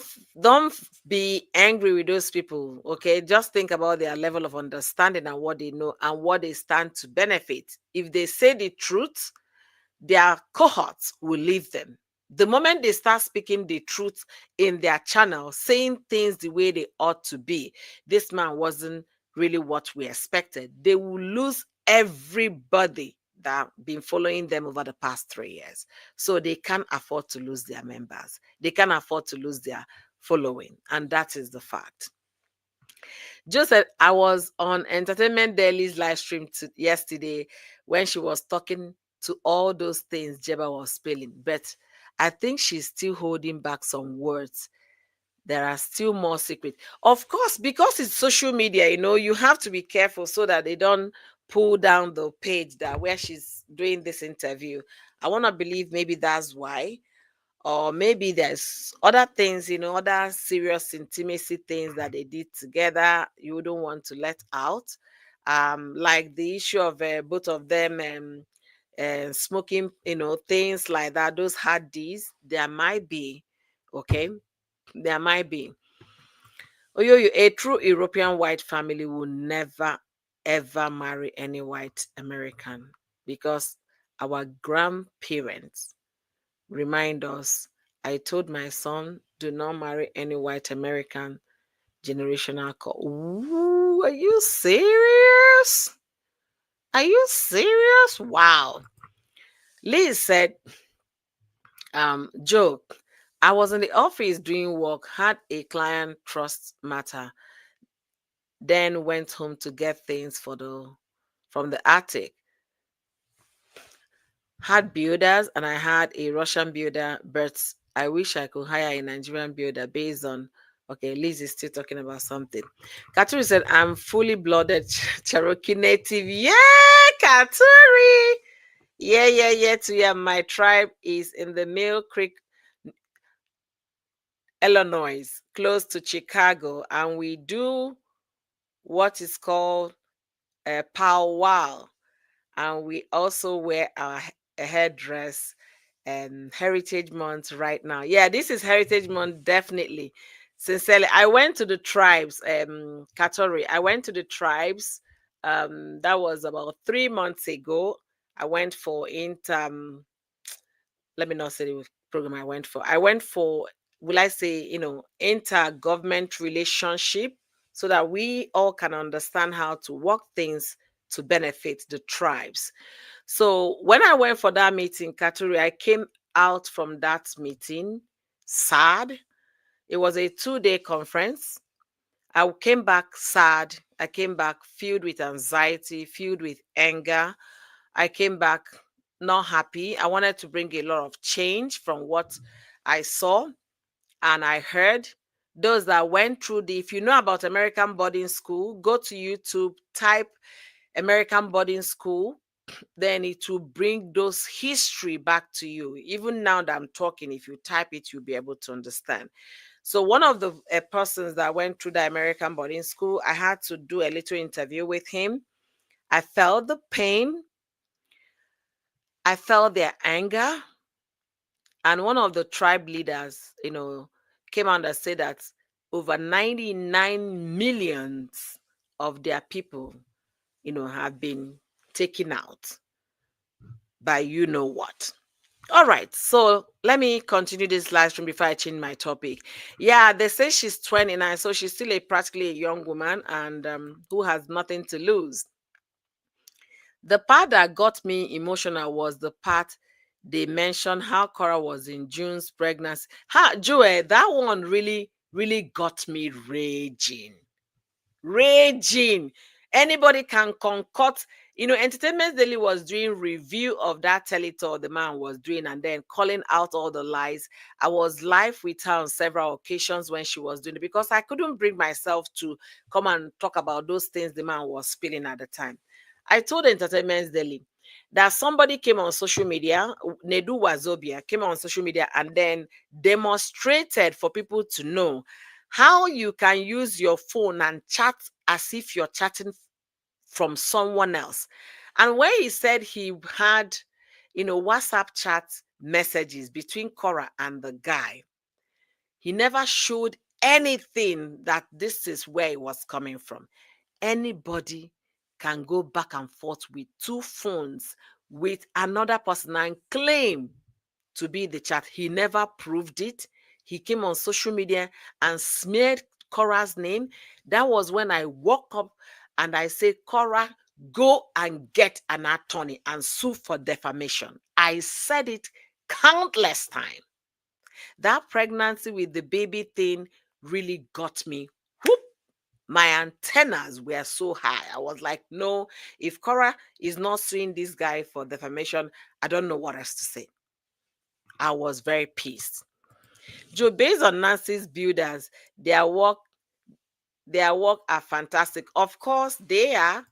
be angry with those people, okay? Just think about their level of understanding and what they know and what they stand to benefit. If they say the truth, their cohorts will leave them. The moment they start speaking the truth in their channel, saying things the way they ought to be, this man wasn't really what we expected. They will lose everybody that been following them over the past 3 years. So they can't afford to lose their members. They can't afford to lose their following. And that is the fact. Just said I was on Entertainment Daily's live stream yesterday when she was talking to all those things Jeebah was spilling, but I think she's still holding back some words. There are still more secrets. Of course, because it's social media, you have to be careful so that they don't pull down the page that where she's doing this interview. I want to believe maybe that's why. Or maybe there's other things, other serious intimacy things that they did together you don't want to let out. Like the issue of both of them smoking, things like that, those hard deeds, there might be, okay? There might be. A true European white family will never, ever marry any white American because our grandparents remind us. I told my son, do not marry any white American generational Ooh, are you serious? Are you serious? Wow. Liz said, joke. I was in the office doing work, had a client trust matter, then went home to get things from the attic. Had builders and I had a Russian builder, but I wish I could hire a Nigerian builder based on. Okay, Liz is still talking about something. Katuri said, I'm fully blooded Cherokee native. Yeah, Katuri. Yeah. To yeah, my tribe is in the Mill Creek, Illinois, close to Chicago, and we do what is called a powwow, and we also wear our headdress. Heritage Month right now. Yeah, this is Heritage Month, definitely. Sincerely, I went to the tribes, Katori. I went to the tribes That was about 3 months ago. I went for let me not say the program I went for. I went for, will I say, inter-government relationship, so that we all can understand how to work things to benefit the tribes. So when I went for that meeting, Katuri, I came out from that meeting sad. It was a 2-day conference. I came back sad. I came back filled with anxiety, filled with anger. I came back not happy. I wanted to bring a lot of change from what I saw and I heard. Those that went through if you know about American boarding school, go to YouTube, type American boarding school, then it will bring those history back to you. Even now that I'm talking, if you type it, you'll be able to understand. So one of the persons that went through the American boarding school, I had to do a little interview with him. I felt the pain. I felt their anger. And one of the tribe leaders, came out and said that over 99 millions of their people, have been taken out by you know what. All right, so let me continue this live stream before I change my topic. Yeah, they say she's 29, so she's still practically a young woman and who has nothing to lose. The part that got me emotional was the part they mentioned how Cora was in June's pregnancy. Joe, that one really, really got me raging. Raging. Anybody can concoct. Entertainment Daily was doing review of that telethon the man was doing and then calling out all the lies. I was live with her on several occasions when she was doing it because I couldn't bring myself to come and talk about those things the man was spilling at the time. I told Entertainment Daily that somebody came on social media, Nedu Wazobia came on social media and then demonstrated for people to know how you can use your phone and chat as if you're chatting from someone else. And when he said he had, WhatsApp chat messages between Cora and the guy, he never showed anything that this is where it was coming from. Anybody can go back and forth with two phones with another person and claim to be the chat. He never proved it. He came on social media and smeared Cora's name. That was when I woke up and I said, Cora, go and get an attorney and sue for defamation. I said it countless times. That pregnancy with the baby thing really got me. Whoop, my antennas were so high. I was like, no, if Cora is not suing this guy for defamation, I don't know what else to say. I was very pissed. Joe, based on Nancy's builders, their work are fantastic. Of course, they are.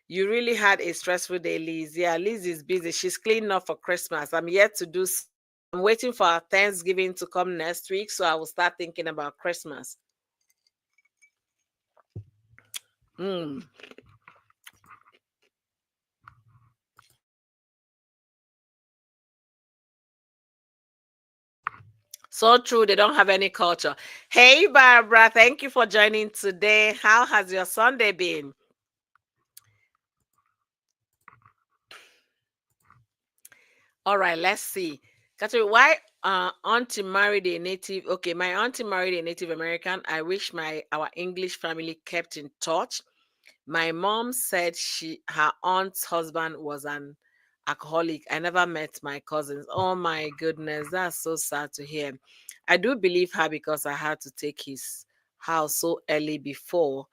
You really had a stressful day, Liz. Yeah, Liz is busy. She's cleaning up for Christmas. I'm yet to do. I'm waiting for our Thanksgiving to come next week, so I will start thinking about Christmas. Mm. So true. They don't have any culture. Hey, Barbara. Thank you for joining today. How has your Sunday been? All right, let's see. Catherine, why auntie married a native? Okay, my auntie married a Native American. I wish our English family kept in touch. My mom said her aunt's husband was an alcoholic. I never met my cousins. Oh my goodness, that's so sad to hear. I do believe her because I had to take his house so early before,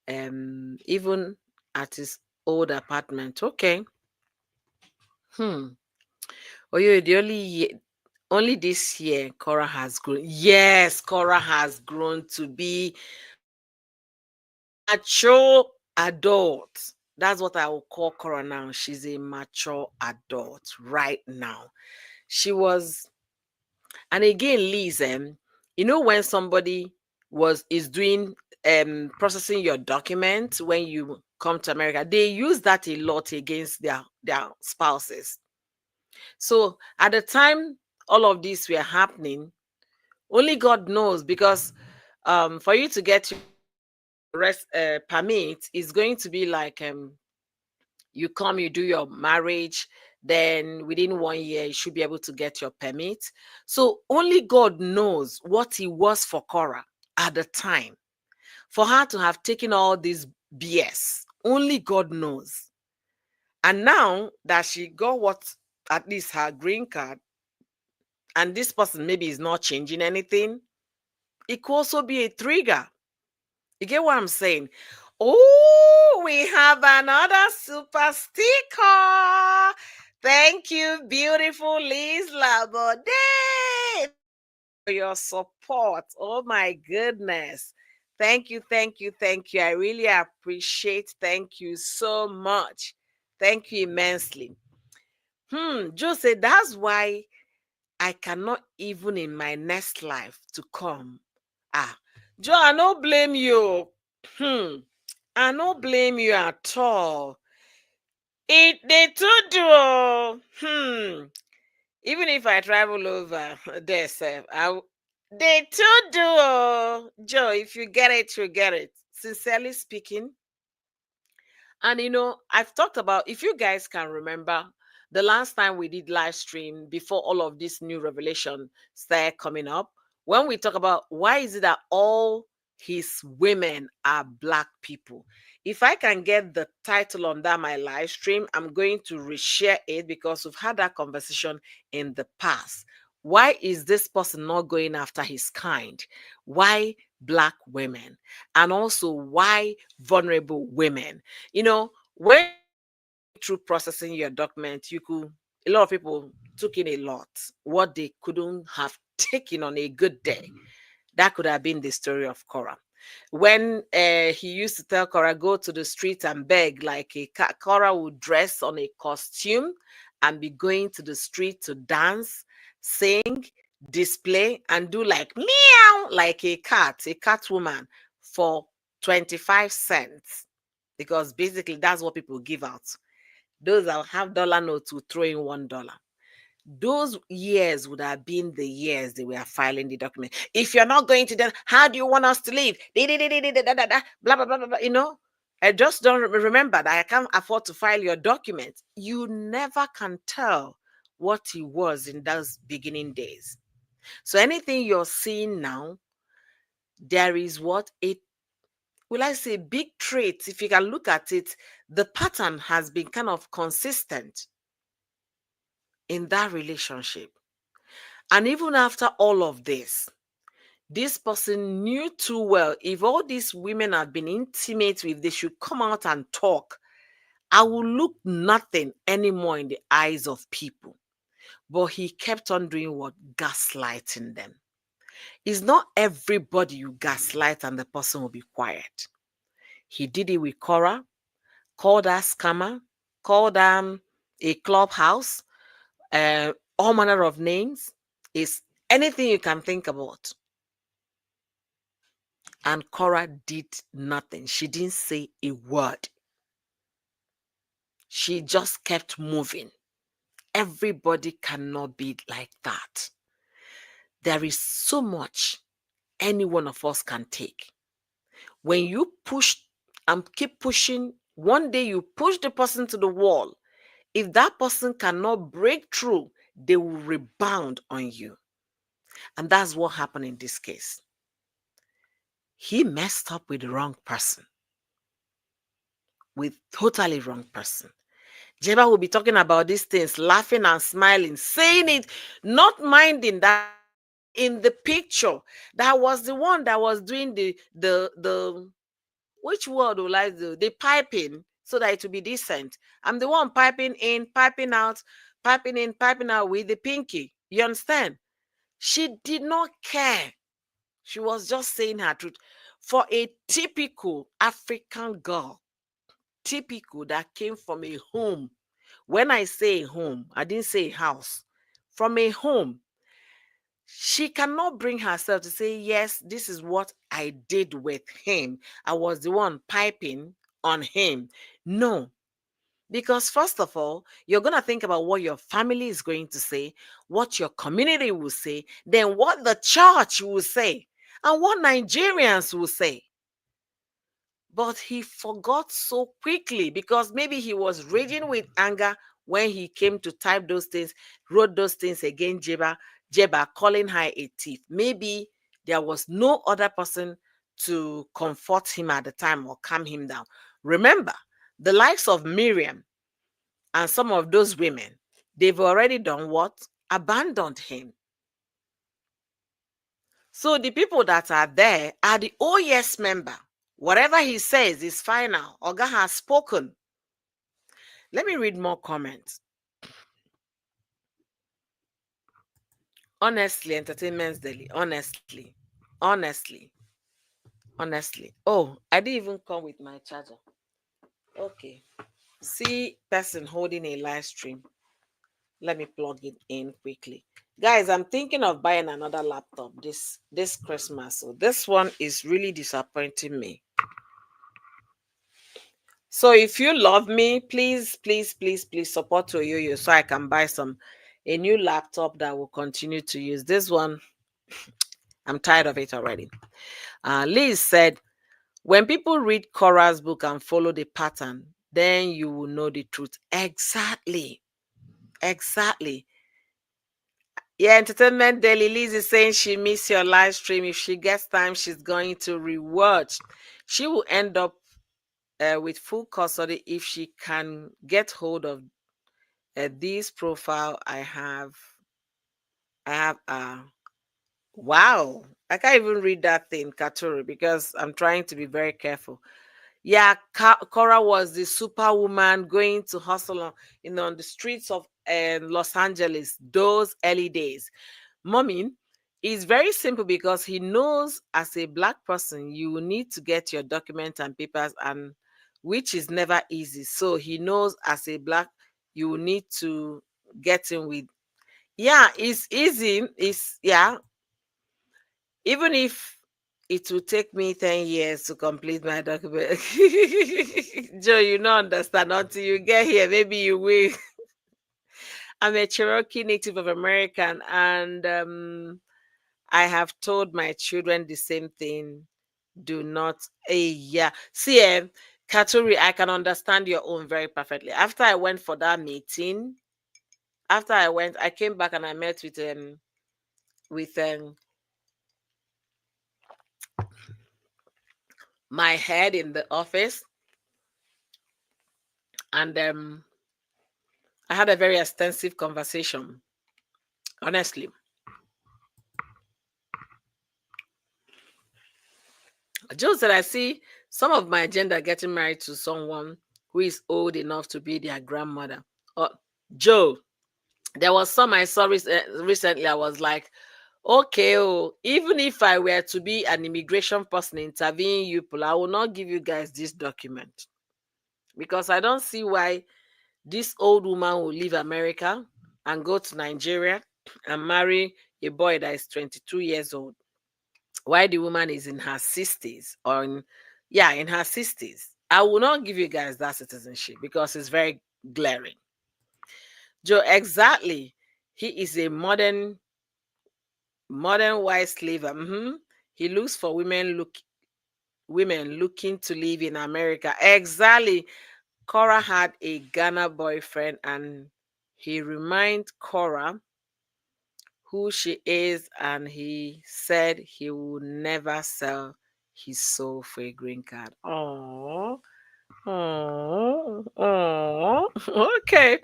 even at his old apartment. Okay. Hmm. Oh, yeah, only this year Cora has grown. Yes, Cora has grown to be mature adult. That's what I will call Cora now. She's a mature adult right now. She was, and again, Liz, when somebody is doing processing your documents when you come to America, they use that a lot against their spouses. So at the time all of this were happening, only God knows, because for you to get rest permit is going to be like you come, you do your marriage, then within 1 year you should be able to get your permit. So only God knows what it was for Cora at the time, for her to have taken all this BS. Only God knows. And now that she got what, at least her green card, and this person maybe is not changing anything, it could also be a trigger. You get what I'm saying? Oh, we have another super sticker. Thank you, beautiful Liz Labode. Thank you for your support. Oh my goodness. Thank you, thank you, thank you. I really appreciate. Thank you so much. Thank you immensely. Joe said that's why I cannot even in my next life to come. Ah, Joe, I no blame you. I no blame you at all. It they too do. Even if I travel over there, sir, they too do. Joe, if you get it, you get it. Sincerely speaking, and I've talked about, if you guys can remember, the last time we did live stream before all of this new revelation started coming up, when we talk about why is it that all his women are black people. If I can get the title on that my live stream, I'm going to reshare it because we've had that conversation in the past. Why is this person not going after his kind? Why black women? And also why vulnerable women? When through processing your document, a lot of people took in a lot, what they couldn't have taken on a good day. That could have been the story of Cora. When he used to tell Cora, go to the street and beg, like Cora would dress on a costume and be going to the street to dance, sing, display, and do like meow, like a cat woman for 25 cents. Because basically that's what people give out. Those that have dollar notes will throw in $1. Those years would have been the years they were filing the document. If you're not going to them, how do you want us to leave? Blah, blah, blah, blah, blah. I just don't remember that I can't afford to file your document. You never can tell what it was in those beginning days. So anything you're seeing now, there is what it will I say big traits. If you can look at it, the pattern has been kind of consistent in that relationship. And even after all of this person knew too well, if all these women had been intimate with, they should come out and talk. I will look nothing anymore in the eyes of people. But he kept on doing what? Gaslighting them. It's not everybody you gaslight and the person will be quiet. He did it with Cora, called her scammer, called a clubhouse, all manner of names. Is anything you can think about. And Cora did nothing. She didn't say a word. She just kept moving. Everybody cannot be like that. There is so much any one of us can take. When you push and keep pushing, one day you push the person to the wall. If that person cannot break through, they will rebound on you. And that's what happened in this case. He messed up with the wrong person. With totally wrong person. Jeebah will be talking about these things, laughing and smiling, saying it, not minding that in the picture, that was the one that was doing the which word will I do? The piping, so that it will be decent. I'm the one piping in, piping out, piping in, piping out with the pinky. You understand? She did not care. She was just saying her truth. For a typical African girl, typical that came from a home. When I say home, I didn't say house. From a home, she cannot bring herself to say, yes, this is what I did with him. I was the one piping on him. No, because first of all, you're going to think about what your family is going to say, what your community will say, then what the church will say, and what Nigerians will say. but he forgot so quickly because maybe he was raging with anger when he came to type those things, wrote those things against Jeebah, calling her a thief. Maybe there was no other person to comfort him at the time or calm him down. Remember, the likes of Miriam and some of those women, they've already done what? Abandoned him. So the people that are there are the oh yes member. Whatever he says is final. Oga has spoken. Let me read more comments. Honestly, Entertainment's Daily. Honestly. Oh, I didn't even come with my charger. Okay. See person holding a live stream. Let me plug it in quickly. Guys, I'm thinking of buying another laptop this Christmas. So this one is really disappointing me. So if you love me, please support Oyoyo so I can buy a new laptop that will continue to use. This one, I'm tired of it already. Liz said, when people read Cora's book and follow the pattern, then you will know the truth. Exactly. Yeah, Entertainment Daily. Liz is saying she missed your live stream. If she gets time, she's going to rewatch. She will end up with full custody if she can get hold of this profile. I have wow, I can't even read that thing, Katuru, because I'm trying to be very careful. Yeah, Cora was the superwoman going to hustle on the streets of Los Angeles those early days. Mommy, is very simple because he knows as a black person you will need to get your documents and papers, and which is never easy. So he knows as a black you will need to get in with. Yeah, it's easy. It's yeah. Even if it will take me 10 years to complete my document. Joe, you don't understand until you get here. Maybe you will. I'm a Cherokee Native of American, and I have told my children the same thing. Do not, yeah. See, Katuri, I can understand your own very perfectly. After I went for that meeting, I came back and I met with my head in the office, and I had a very extensive conversation. Honestly, Joe said, I see some of my gender getting married to someone who is old enough to be their grandmother. Oh, Joe, there was some I saw recently. I was like, okay, oh, even if I were to be an immigration person interviewing you people, I will not give you guys this document because I don't see why this old woman will leave America and go to Nigeria and marry a boy that is 22 years old. Why the woman is in her 60s or in her 60s. I will not give you guys that citizenship because it's very glaring. Joe, exactly. He is a modern white slave. He looks for women looking to live in America. Exactly. Cora had a Ghana boyfriend and he reminded Cora who she is, and he said he will never sell his soul for a green card. Oh, oh, okay.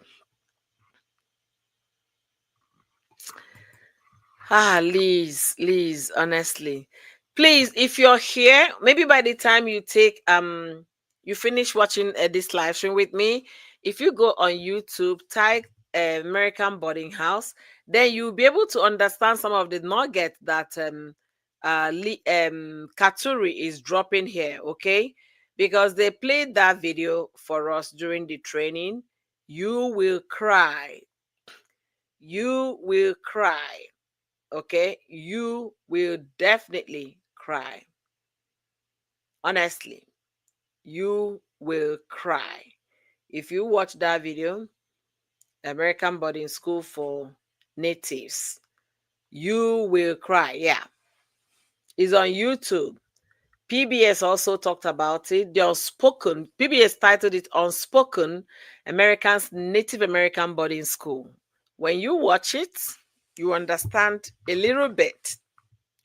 Liz, honestly, please, if you're here, maybe by the time you finish watching this live stream with me, if you go on YouTube, type American Boarding House, then you'll be able to understand some of the nuggets that Katuri is dropping here, okay? Because they played that video for us during the training. You will cry. You will cry. Okay, you will definitely cry. Honestly, you will cry. If you watch that video, American Boarding School for Natives, you will cry. Yeah, it's on YouTube. PBS also talked about it. The unspoken, PBS titled it Unspoken Americans Native American Boarding School. When you watch it, you understand a little bit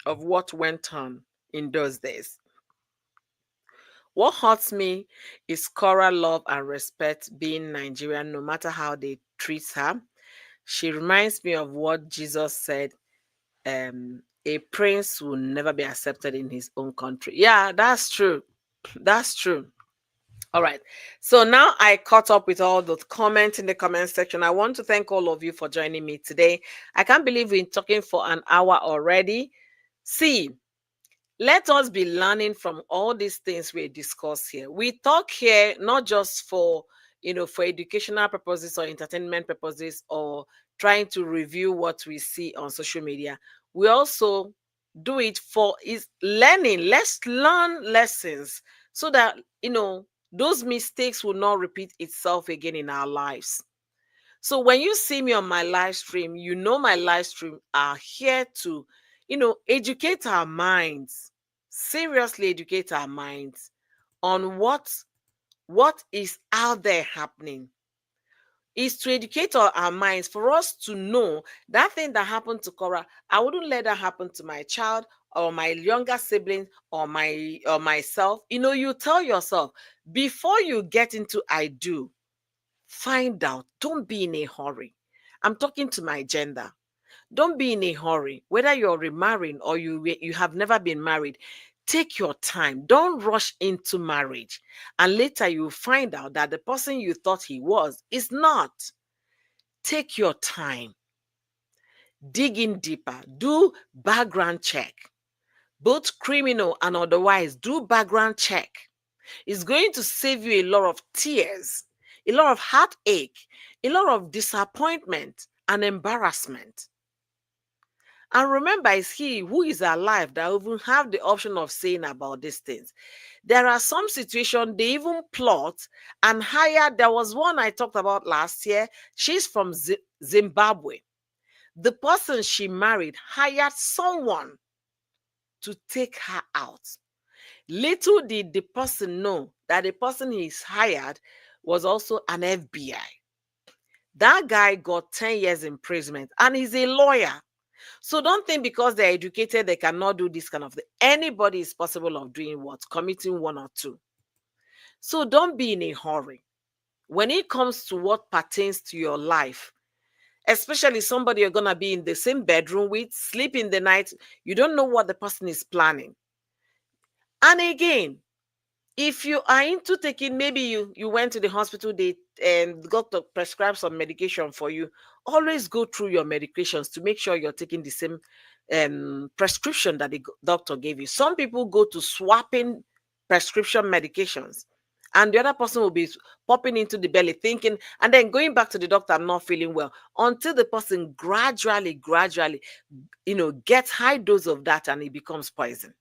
of what went on in those days. What hurts me is Cora love and respect being Nigerian no matter how they treat her. She reminds me of what Jesus said, a prince will never be accepted in his own country. Yeah, that's true. That's true. All right. So now I caught up with all the comments in the comment section. I want to thank all of you for joining me today. I can't believe we've been talking for an hour already. See, let us be learning from all these things we discuss here. We talk here not just for, for educational purposes or entertainment purposes or trying to review what we see on social media. We also do it for is learning. Let's learn lessons so that, those mistakes will not repeat itself again in our lives. So when you see me on my live stream, my live stream are here to, educate our minds, seriously educate our minds on what is out there happening. Is to educate our minds for us to know that thing that happened to Cora, I wouldn't let that happen to my child or my younger sibling or myself. You tell yourself before you get into I do, find out. Don't be in a hurry. I'm talking to my gender. Don't be in a hurry. Whether you're remarrying or you have never been married, take your time. Don't rush into marriage. And later you find out that the person you thought he was is not. Take your time. Dig in deeper. Do background check. Both criminal and otherwise, do background check. It's going to save you a lot of tears, a lot of heartache, a lot of disappointment and embarrassment. And remember, it's he who is alive that even have the option of saying about these things. There are some situations they even plot and hire. There was one I talked about last year. She's from Zimbabwe. The person she married hired someone to take her out. Little did the person know that the person he's hired was also an FBI. That guy got 10 years imprisonment and he's a lawyer. So don't think because they're educated, they cannot do this kind of thing. Anybody is possible of doing what? Committing one or two. So don't be in a hurry. When it comes to what pertains to your life, especially somebody you're going to be in the same bedroom with, sleep in the night, you don't know what the person is planning. And again, if you are into taking, maybe you went to the hospital, they got to prescribe some medication for you, always go through your medications to make sure you're taking the same prescription that the doctor gave you. Some people go to swapping prescription medications and the other person will be popping into the belly thinking and then going back to the doctor, I'm not feeling well, until the person gradually gets high dose of that and it becomes poison.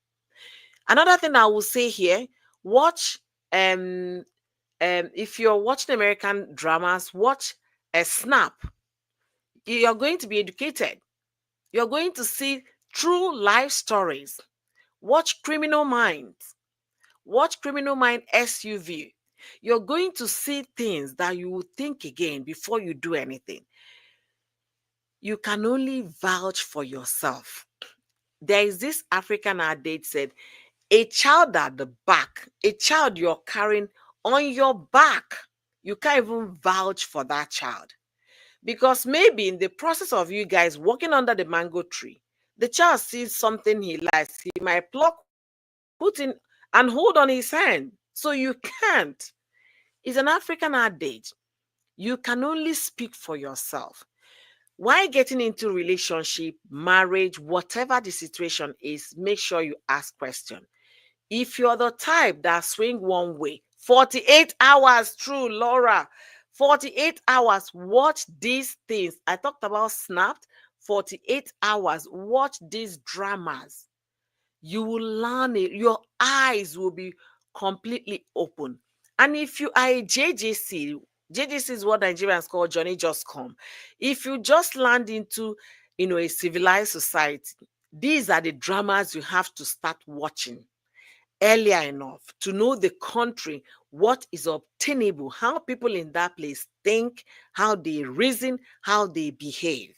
Another thing I will say here, watch if you're watching American dramas, watch a Snap. You're going to be educated. You're going to see true life stories. Watch Criminal Minds. Watch Criminal Mind SUV. You're going to see things that you will think again before you do anything. You can only vouch for yourself. There is this African adage said, a child at the back, a child you're carrying on your back, you can't even vouch for that child. Because maybe in the process of you guys walking under the mango tree, the child sees something he likes, he might pluck, put in, and hold on his hand. So you can't. It's an African adage. You can only speak for yourself. While getting into relationship, marriage, whatever the situation is, make sure you ask questions. If you're the type that swing one way, 48 hours, true, Laura, 48 hours, watch these things. I talked about Snapped, 48 hours, watch these dramas. You will learn it. Your eyes will be completely open. And if you are a JJC, JJC is what Nigerians call Johnny Just Come. If you just land into, a civilized society, these are the dramas you have to start watching. earlier enough to know the country, what is obtainable, how people in that place think, how they reason, how they behave.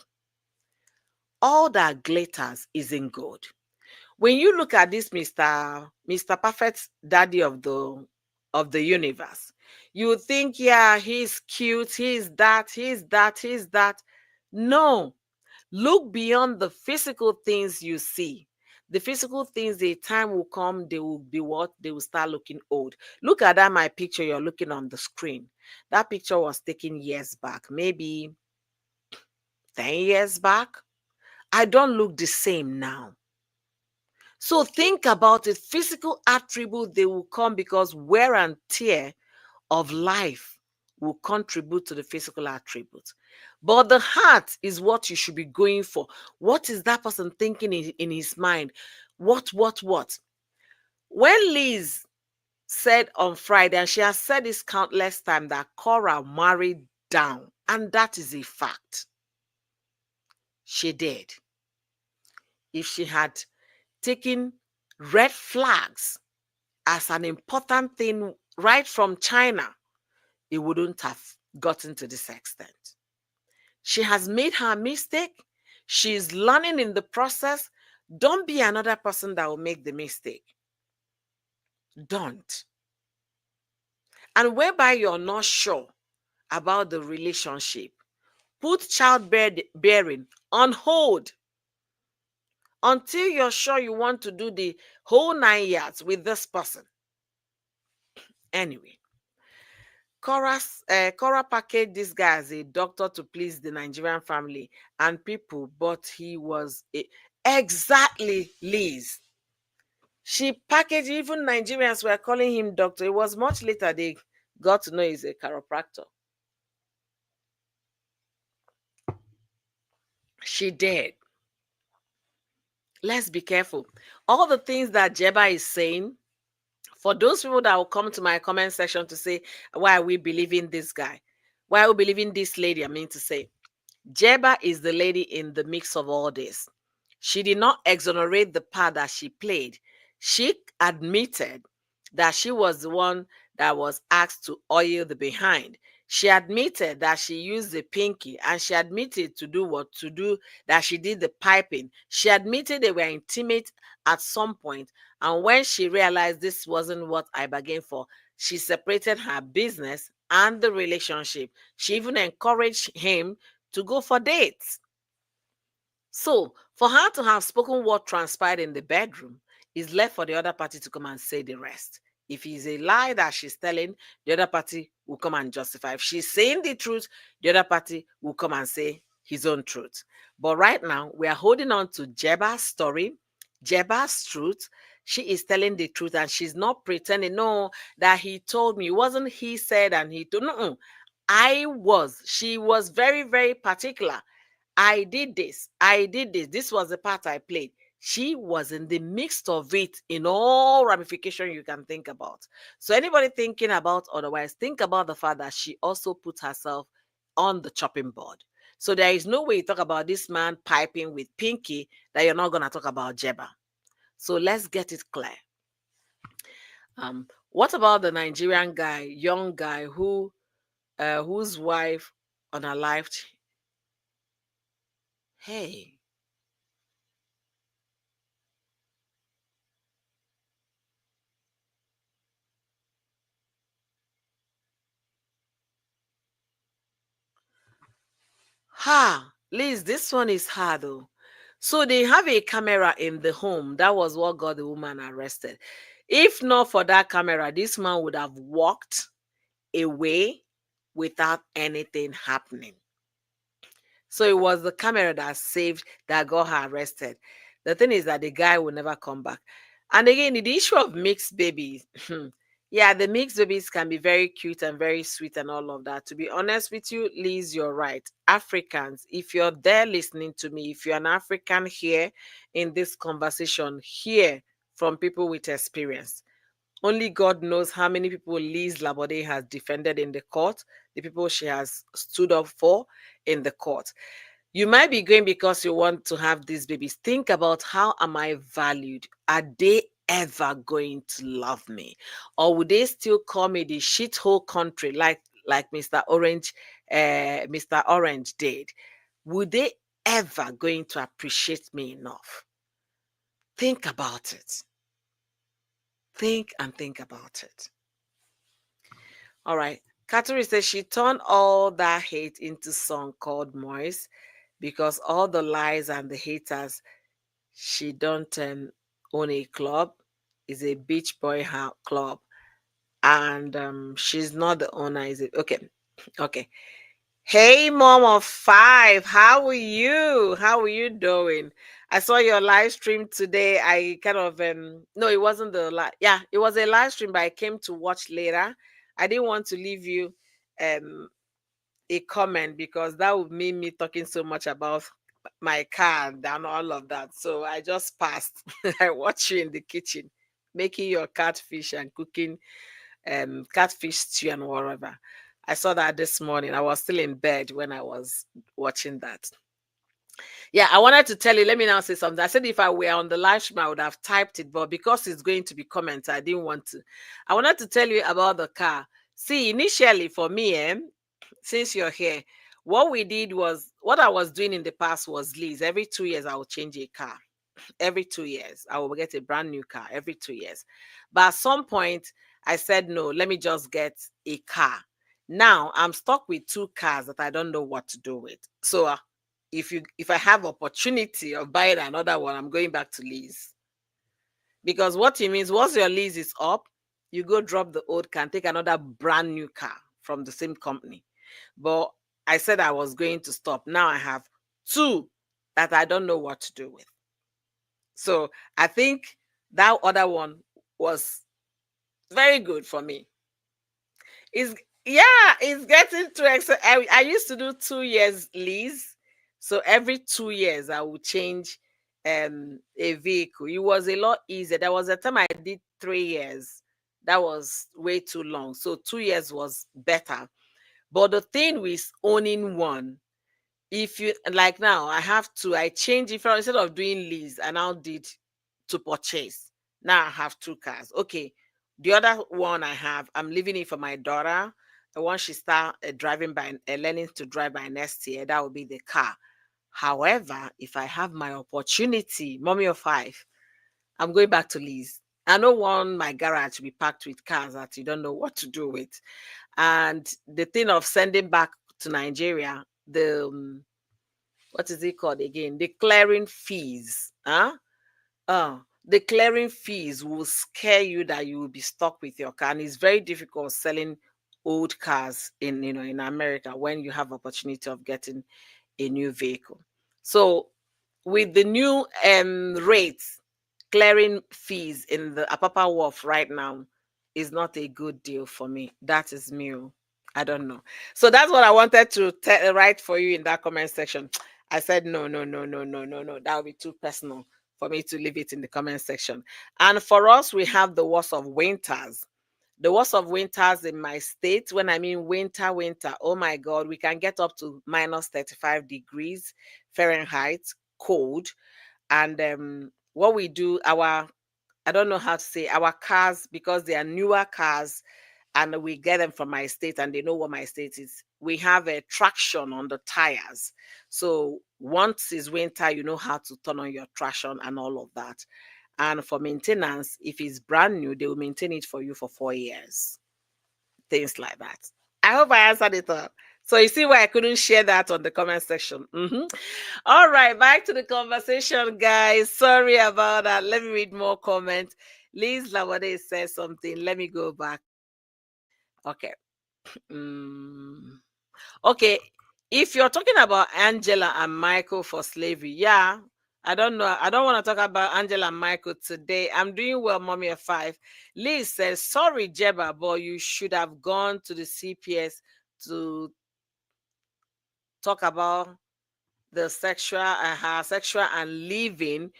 All that glitters isn't good. When you look at this Mr. Perfect Daddy of the universe, you think, yeah, he's cute, he's that, he's that, he's that. No, look beyond the physical things you see. The physical things, the time will come, they will be what? They will start looking old. Look at that, my picture you're looking on the screen. That picture was taken years back, maybe 10 years back. I don't look the same now. So think about it. Physical attribute, they will come because wear and tear of life will contribute to the physical attribute. But the heart is what you should be going for. What is that person thinking in his mind? What? When Liz said on Friday, and she has said this countless times, that Cora married down, and that is a fact. She did. If she had taken red flags as an important thing right from China, it wouldn't have gotten to this extent. She has made her mistake. She's learning in the process. Don't be another person that will make the mistake. Don't. And whereby you're not sure about the relationship, put childbearing on hold until you're sure you want to do the whole 9 yards with this person. Anyway, Cora packaged this guy as a doctor to please the Nigerian family and people, but he was exactly Liz. She packaged, even Nigerians were calling him doctor. It was much later they got to know he's a chiropractor. She did. Let's be careful. All the things that Jeebah is saying, for those people that will come to my comment section to say, why are we believing this guy? Why are we believing this lady? I mean to say, Jeebah is the lady in the mix of all this. She did not exonerate the part that she played. She admitted that she was the one that was asked to oil the behind. She admitted that she used the pinky, and she admitted to do what to do, that she did the piping. She admitted they were intimate at some point, and when she realized this wasn't what I bargained for, she separated her business and the relationship. She even encouraged him to go for dates. So, for her to have spoken what transpired in the bedroom is left for the other party to come and say the rest. If it's a lie that she's telling, the other party will come and justify. If she's saying the truth, the other party will come and say his own truth. But right now, we are holding on to Jeebah's story, Jeebah's truth. She is telling the truth, and she's not pretending, no, that he told me. It wasn't he said and he told. No, she was very, very particular. I did this. I did this. This was the part I played. She was in the midst of it in all ramifications you can think about. So anybody thinking about otherwise, think about the fact that she also put herself on the chopping board. So there is no way you talk about this man piping with Pinky that you're not going to talk about Jeebah. So let's get it clear. What about the Nigerian guy, young guy whose wife unalived? Hey, Liz, this one is hard though. So they have a camera in the home. That was what got the woman arrested. If not for that camera, this man would have walked away without anything happening. So it was the camera that saved, that got her arrested. The thing is that the guy will never come back. And again, the issue of mixed babies. Yeah, the mixed babies can be very cute and very sweet and all of that. To be honest with you, Liz, you're right. Africans, if you're there listening to me, if you're an African here in this conversation, hear from people with experience. Only God knows how many people Liz Labode has defended in the court, the people she has stood up for in the court. You might be going because you want to have these babies. Think about, how am I valued? Are they ever going to love me? Or would they still call me the shithole country like Mr. Orange did? Would they ever going to appreciate me enough? Think about it. Think and think about it. All right. Katuri says she turned all that hate into song called Moist because all the lies and the haters, she don't own a club, is a beach boy club, and she's not the owner. Is it okay? Okay. Hey, mom of five, how are you? How are you doing? I saw your live stream today. I kind of no, it wasn't the live. Yeah, it was a live stream, but I came to watch later. I didn't want to leave you um a comment because that would mean me talking so much about my car and all of that. So I just passed. I watched you in the kitchen making your catfish and cooking catfish stew and whatever. I saw that this morning. I was still in bed when I was watching that. Yeah, I wanted to tell you. Let me now say something. I said if I were on the live stream, I would have typed it, but because it's going to be comments, I didn't want to. I wanted to tell you about the car. See, initially for me, since you're here, what we did was what I was doing in the past was lease. Every 2 years, I would change a car. Every 2 years, I will get a brand new car every 2 years. But at some point, I said, no, let me just get a car. Now I'm stuck with two cars that I don't know what to do with. So if I have opportunity of buying another one, I'm going back to lease. Because what it means, once your lease is up, you go drop the old car and take another brand new car from the same company. But I said I was going to stop. Now I have two that I don't know what to do with. So I think that other one was very good for me. It's yeah, it's getting too expensive. I used to do 2 years lease. So every 2 years I would change a vehicle. It was a lot easier. There was a time I did 3 years. That was way too long. So 2 years was better. But the thing with owning one, if you like now, I have to I change it from instead of doing lease, I now did to purchase. Now I have two cars. Okay. The other one I have, I'm leaving it for my daughter. And once she start driving by learning to drive by next year, that will be the car. However, if I have my opportunity, mommy of five, I'm going back to lease. I don't want my garage to be packed with cars that you don't know what to do with. And the thing of sending back to Nigeria, the what is it called again? The clearing fees. Huh? The clearing fees will scare you that you will be stuck with your car. And it's very difficult selling old cars in America when you have opportunity of getting a new vehicle. So with the new rates, clearing fees in the Apapa Wharf right now is not a good deal for me. That is me. I don't know. So that's what I wanted to write for you in that comment section. I said no, no, no, no, no, no, no. That would be too personal for me to leave it in the comment section. And for us, we have the worst of winters. The worst of winters in my state, when I mean winter, oh my God, we can get up to minus 35 degrees Fahrenheit, cold. And what we do, I don't know how to say, our cars, because they are newer cars, and we get them from my state and they know what my state is. We have a traction on the tires. So once it's winter, you know how to turn on your traction and all of that. And for maintenance, if it's brand new, they will maintain it for you for 4 years. Things like that. I hope I answered it all. So you see why I couldn't share that on the comment section. All right, back to the conversation, guys. Sorry about that. Let me read more comments. Liz Lawade says something. Let me go back. Okay. Okay. If you're talking about Angela and Michael for slavery, yeah. I don't know. I don't want to talk about Angela and Michael today. I'm doing well, mommy of five. Liz says, sorry, Jeebah, but you should have gone to the CPS to talk about the sexual and living.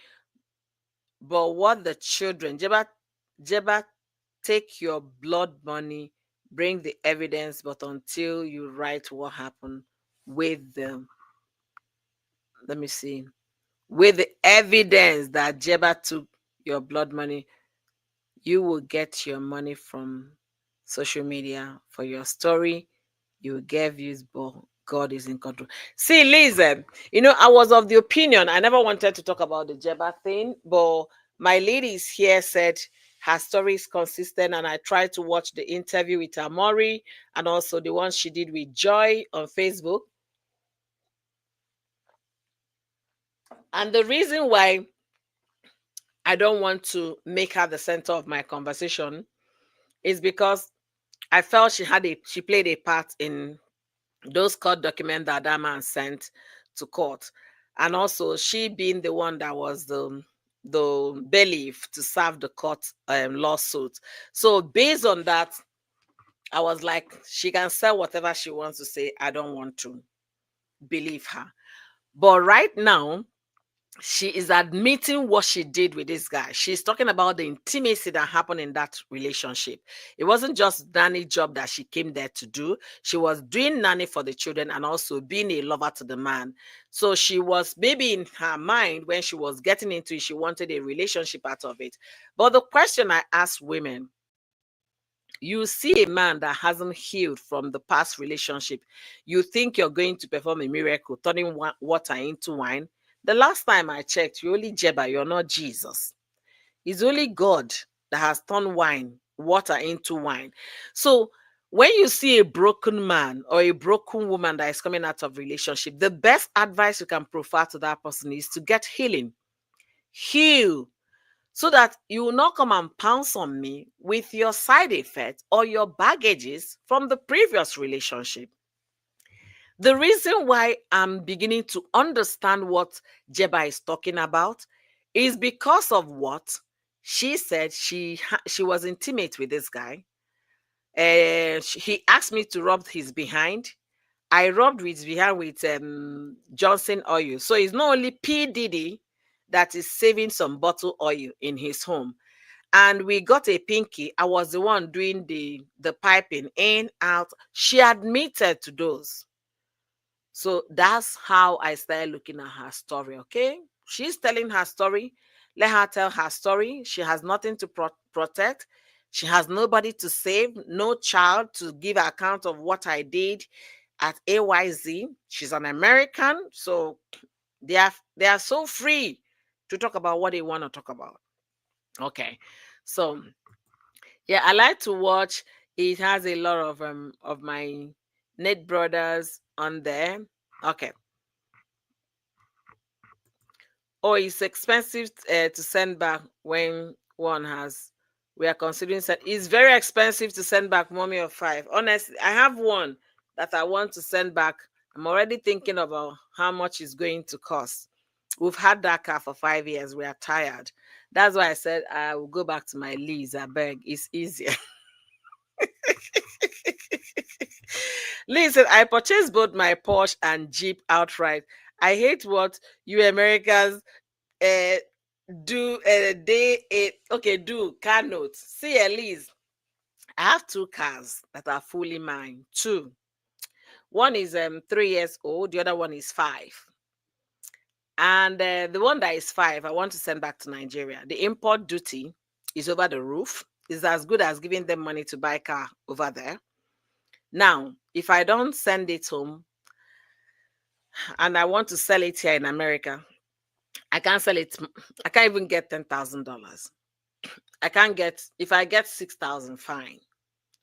But what the children, Jeebah, take your blood money, bring the evidence, but until you write what happened with them, let me see, with the evidence that Jeebah took your blood money, You will get your money from social media for your story. You will get views, but God is in control. See, listen, I was of the opinion, I never wanted to talk about the Jeebah thing, but my ladies here said her story is consistent, and I tried to watch the interview with Amori and also the one she did with Joy on Facebook. And the reason why I don't want to make her the center of my conversation is because I felt she played a part in those court documents that that man sent to court, and also she being the one that was the bailiff to serve the court lawsuit. So based on that, I was like, she can say whatever she wants to say. I don't want to believe her. But right now, she is admitting what she did with this guy. She's talking about the intimacy that happened in that relationship. It wasn't just nanny job that she came there to do. She was doing nanny for the children and also being a lover to the man. So she was, maybe in her mind, when she was getting into it, she wanted a relationship out of it. But the question I ask women, you see a man that hasn't healed from the past relationship, you think you're going to perform a miracle, turning water into wine. The last time I checked, you're only Jeebah, you're not Jesus. It's only God that has turned water into wine. So when you see a broken man or a broken woman that is coming out of relationship, the best advice you can provide to that person is to get healing. Heal, so that you will not come and pounce on me with your side effects or your baggages from the previous relationship. The reason why I'm beginning to understand what Jeebah is talking about is because of what she said. She was intimate with this guy. He asked me to rub his behind. I rubbed his behind with Johnson oil. So it's not only P. Diddy that is saving some bottle oil in his home. And we got a pinky. I was the one doing the piping in, out. She admitted to those. So that's how I started looking at her story. Okay, she's telling her story. Let her tell her story. She has nothing to protect. She has nobody to save, no child to give account of what I did at AYZ. She's an American, so they are so free to talk about what they want to talk about. Okay, so yeah, I like to watch. It has a lot of my net brothers on there. Okay. Oh, it's expensive to send back when one has. We are considering that it's very expensive to send back mommy of five. Honestly, I have one that I want to send back. I'm already thinking about how much it's going to cost. We've had that car for 5 years. We are tired. That's why I said I will go back to my lease. I beg. It's easier. Listen, I purchased both my Porsche and Jeep outright. I hate what you Americans uh, do. Do car notes. See, Elise, I have two cars that are fully mine. Two. One is 3 years old. The other one is 5. And the one that is 5, I want to send back to Nigeria. The import duty is over the roof. It's as good as giving them money to buy a car over there. Now, if I don't send it home and I want to sell it here in America, I can't sell it. I can't even get $10,000. I can't get, if I get 6,000, fine.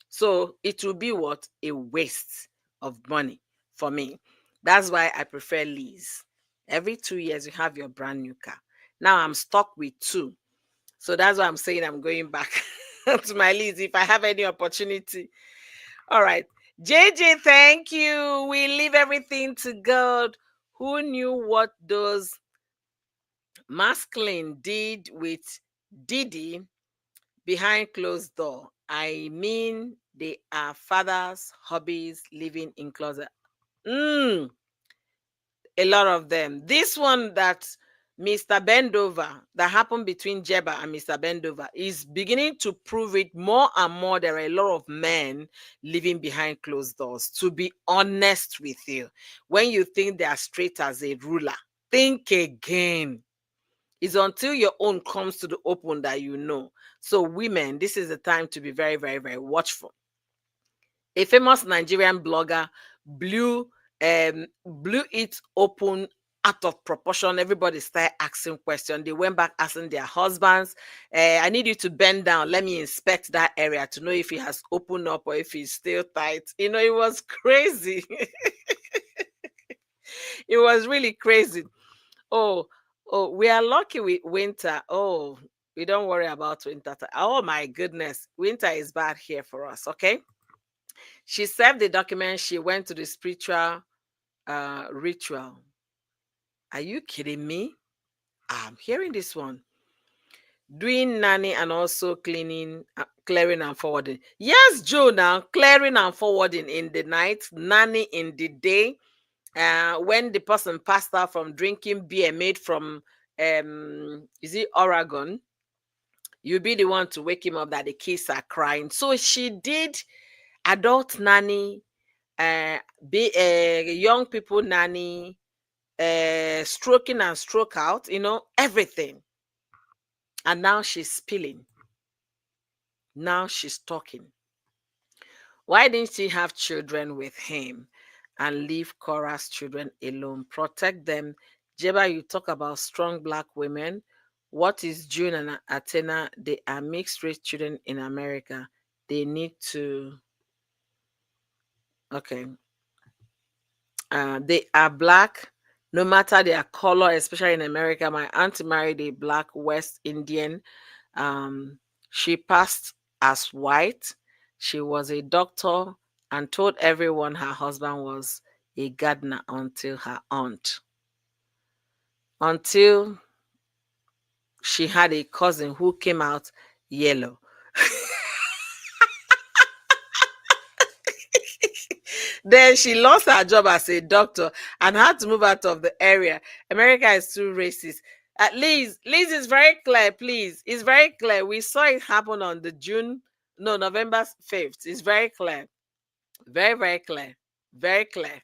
So it will be what? A waste of money for me. That's why I prefer lease. Every 2 years, you have your brand new car. Now I'm stuck with 2. So that's why I'm saying I'm going back to my lease if I have any opportunity. All right. JJ, thank you. We leave everything to God. Who knew what those masculine did with Didi behind closed door? I mean, they are fathers, hobbies, living in closet. A lot of them. This one that Mr. Bendover, that happened between Jeebah and Mr. Bendover, is beginning to prove it more and more. There are a lot of men living behind closed doors. To be honest with you, when you think they are straight as a ruler, think again. It's until your own comes to the open that you know. So women, this is the time to be very, very, very watchful. A famous Nigerian blogger blew blew it open out of proportion. Everybody started asking questions. They went back asking their husbands, I need you to bend down. Let me inspect that area to know if it has opened up or if it's still tight. You know, it was crazy. It was really crazy. Oh, oh, we are lucky with winter. Oh, we don't worry about winter. Oh my goodness. Winter is bad here for us, okay? She served the document. She went to the spiritual ritual. Are you kidding me? I'm hearing this one. Doing nanny and also cleaning, clearing and forwarding. Yes, Joe, now clearing and forwarding in the night, nanny in the day. When the person passed out from drinking beer made from, is it Oregon? You'll be the one to wake him up that the kids are crying. So she did adult nanny, be a young people nanny, stroking and stroke out, you know, everything. And now she's spilling. Now she's talking. Why didn't she have children with him and leave Korah's children alone? Protect them. Jeebah, you talk about strong black women. What is June and Athena? They are mixed race children in America. They need to, okay. They are black, no matter their color, especially in America. My aunt married a black West Indian. She passed as white. She was a doctor and told everyone her husband was a gardener until her aunt. Until she had a cousin who came out yellow. Then she lost her job as a doctor and had to move out of the area. America is too racist. Liz is very clear, please. It's very clear. We saw it happen on the November 5th. It's very clear. Very, very clear. Very clear.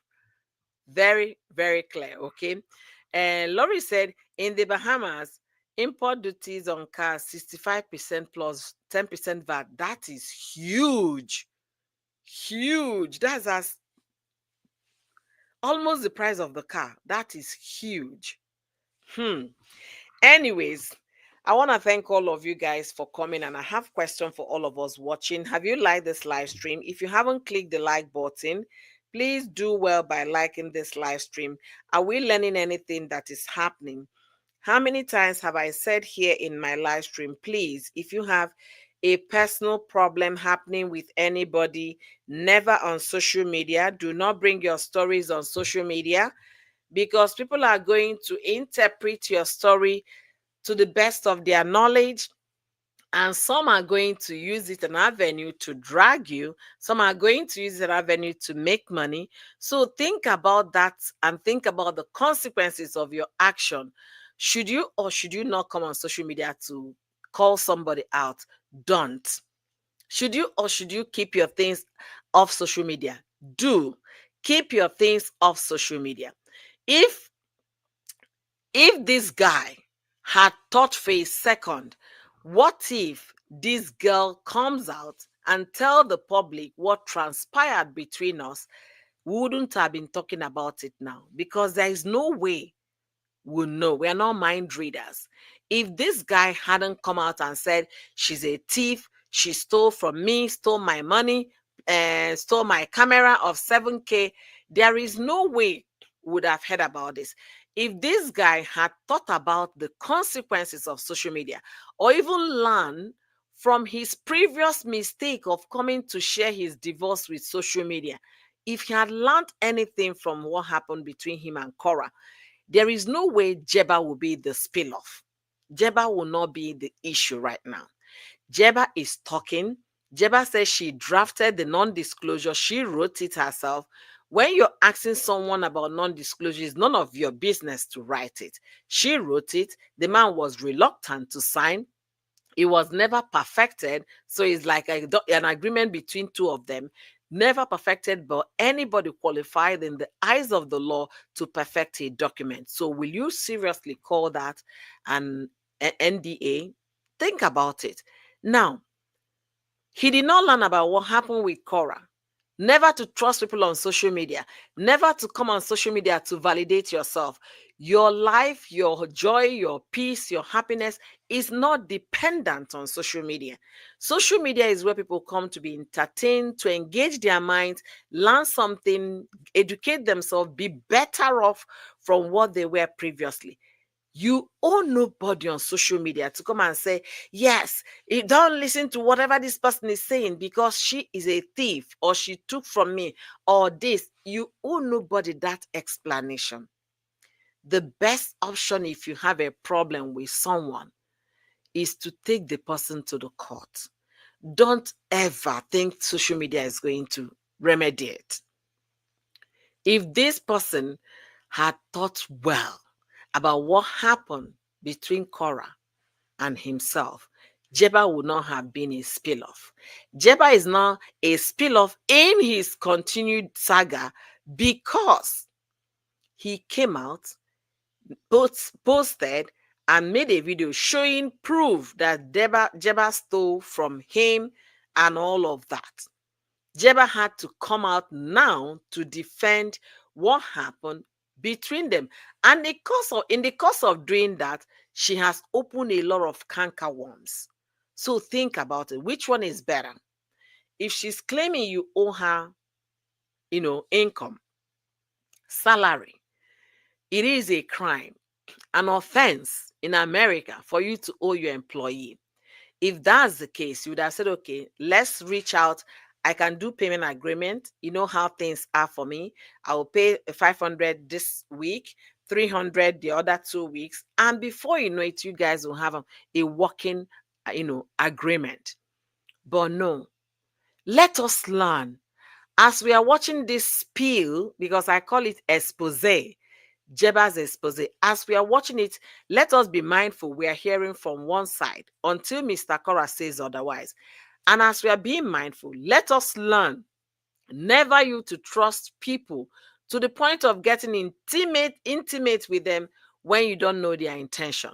Very, very clear. Okay. And Laurie said in the Bahamas, import duties on cars 65% plus 10% VAT. That is huge. Huge. That's as almost the price of the car. That is huge. Anyways, I want to thank all of you guys for coming, and I have question for all of us watching. Have you liked this live stream? If you haven't clicked the like button, please do well by liking this live stream. Are we learning anything that is happening? How many times have I said here in my live stream, please, if you have a personal problem happening with anybody, never on social media. Do not bring your stories on social media, because people are going to interpret your story to the best of their knowledge. And some are going to use it an avenue to drag you. Some are going to use it an avenue to make money. So think about that and think about the consequences of your action. Should you or should you not come on social media to call somebody out? Don't. Should you or should you keep your things off social media? Do. Keep your things off social media. If this guy had thought for a second, what if this girl comes out and tell the public what transpired between us? We wouldn't have been talking about it now, because there is no way we'll know. We are not mind readers. If this guy hadn't come out and said she's a thief, she stole from me, stole my money, and stole my camera of 7K, there is no way we would have heard about this. If this guy had thought about the consequences of social media, or even learned from his previous mistake of coming to share his divorce with social media, if he had learned anything from what happened between him and Korah, there is no way Jeebah will be the spill-off. Jeebah will not be the issue right now. Jeebah is talking. Jeebah says she drafted the non-disclosure. She wrote it herself. When you're asking someone about non-disclosure, it's none of your business to write it. She wrote it. The man was reluctant to sign. It was never perfected. So it's like an agreement between two of them. never perfected, but anybody qualified in the eyes of the law to perfect a document. So will you seriously call that an NDA? Think about it. Now, he did not learn about what happened with Cora. Never to trust people on social media. Never to come on social media to validate yourself. Your life, your joy, your peace, your happiness is not dependent on social media. Social media is where people come to be entertained, to engage their minds, learn something, educate themselves, be better off from what they were previously. You owe nobody on social media to come and say, yes, don't listen to whatever this person is saying because she is a thief or she took from me or this. You owe nobody that explanation. The best option if you have a problem with someone is to take the person to the court. Don't ever think social media is going to remedy it. If this person had thought well about what happened between Cora and himself, Jeebah would not have been a spill-off. Jeebah is now a spill-off in his continued saga because he came out, posted, and made a video showing proof that Jeebah stole from him and all of that. Jeebah had to come out now to defend what happened between them. And in the course of doing that, she has opened a lot of canker worms. So think about it. Which one is better? If she's claiming you owe her, income, salary, it is a crime, an offense in America for you to owe your employee. If that's the case, you would have said, okay, let's reach out. I can do payment agreement. You know how things are for me. I will pay 500 this week, 300 the other 2 weeks. And before you know it, you guys will have a working, agreement. But no, let us learn. As we are watching this spiel, because I call it expose, Jeebah's expose. As we are watching it, let us be mindful we are hearing from one side until Mr. Cora says otherwise. And as we are being mindful, let us learn never you to trust people to the point of getting intimate with them when you don't know their intention.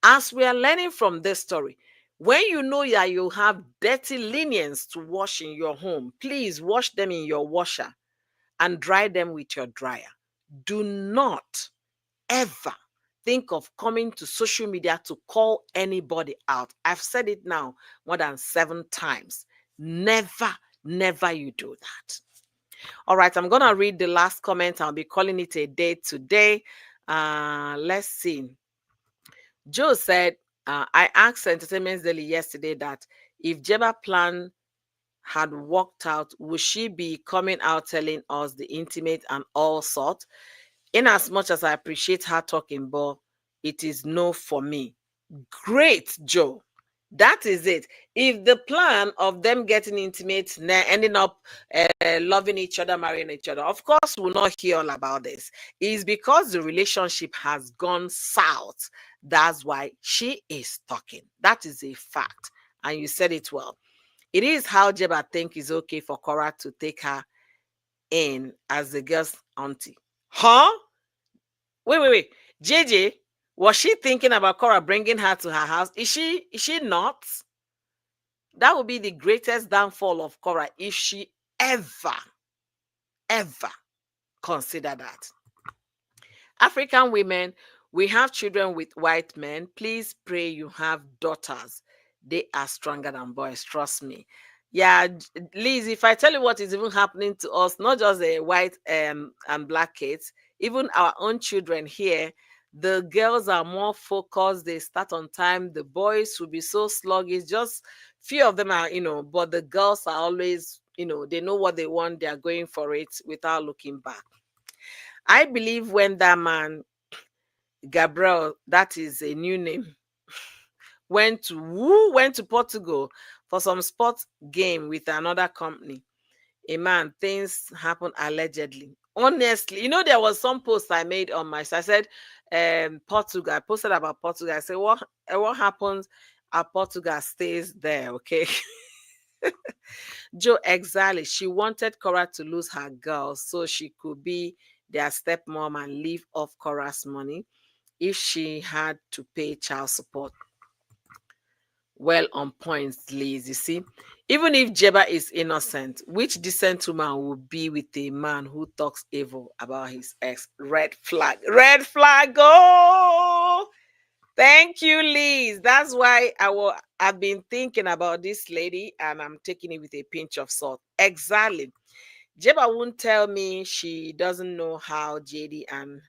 As we are learning from this story, when you know that you have dirty linens to wash in your home, please wash them in your washer and dry them with your dryer. Do not ever think of coming to social media to call anybody out. I've said it now more than 7 times. Never you do that. All right, I'm going to read the last comment. I'll be calling it a day today. Let's see. Joe said, I asked Entertainment Daily yesterday that if Jeebah plan had worked out, would she be coming out telling us the intimate and all sort? In as much as I appreciate her talking, but it is no for me. Great, Joe. That is it. If the plan of them getting intimate, ending up loving each other, marrying each other, of course, we'll not hear all about this. It's because the relationship has gone south. That's why she is talking. That is a fact. And you said it well. It is how Jeebah think is okay for Cora to take her in as the girl's auntie. Huh? Wait. JJ, was she thinking about Cora bringing her to her house? Is she not? That would be the greatest downfall of Cora if she ever consider that. African women, we have children with white men. Please pray you have daughters. They are stronger than boys, trust me. Yeah, Liz, if I tell you what is even happening to us, not just the white and black kids, even our own children here, the girls are more focused. They start on time. The boys will be so sluggish. Just few of them are, but the girls are always, they know what they want. They are going for it without looking back. I believe when that man, Gabriel, that is a new name, went to Portugal for some sports game with another company. A man, things happen allegedly. Honestly, there was some post I made on my side. I said, Portugal. I posted about Portugal. I said, what happens at Portugal stays there, okay? Joe, exactly. She wanted Cora to lose her girls so she could be their stepmom and live off Cora's money if she had to pay child support. Well, on point, Liz. You see, even if Jeebah is innocent, which decent woman will be with a man who talks evil about his ex? Red flag. Red flag. Oh, thank you, Liz. That's why I've been thinking about this lady and I'm taking it with a pinch of salt. Exactly. Jeebah won't tell me she doesn't know how JD and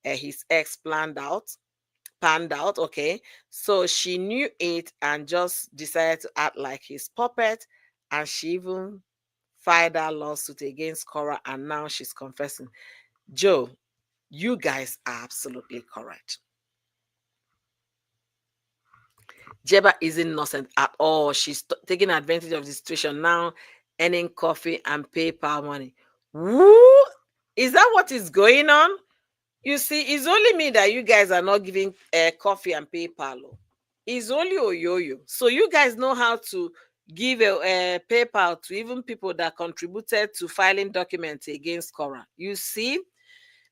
his ex panned out, okay? So she knew it and just decided to act like his puppet. And she even filed that lawsuit against Cora, and now she's confessing. Joe, you guys are absolutely correct. Jeebah isn't innocent at all. She's taking advantage of the situation now, earning coffee and PayPal money. Woo! Is that what is going on? You see, it's only me that you guys are not giving coffee and PayPal. Oh. It's only Oyoyo. So you guys know how to give a PayPal to even people that contributed to filing documents against Cora. You see,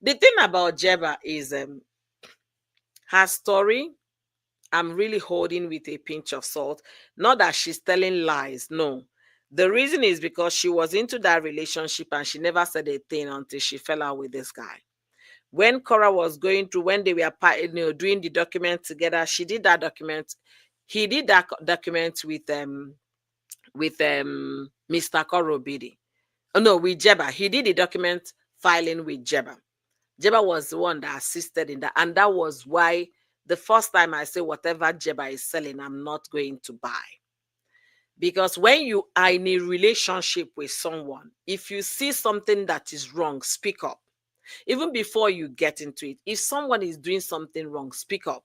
the thing about Jeebah is her story. I'm really holding with a pinch of salt. Not that she's telling lies. No. The reason is because she was into that relationship and she never said a thing until she fell out with this guy. When Cora was going through, when they were doing the document together, she did that document. He did that document with Mr. Korobidi. Oh no, with Jeebah. He did the document filing with Jeebah. Jeebah was the one that assisted in that, and that was why the first time I say whatever Jeebah is selling, I'm not going to buy. Because when you are in a relationship with someone, if you see something that is wrong, speak up. Even before you get into it, if someone is doing something wrong, speak up.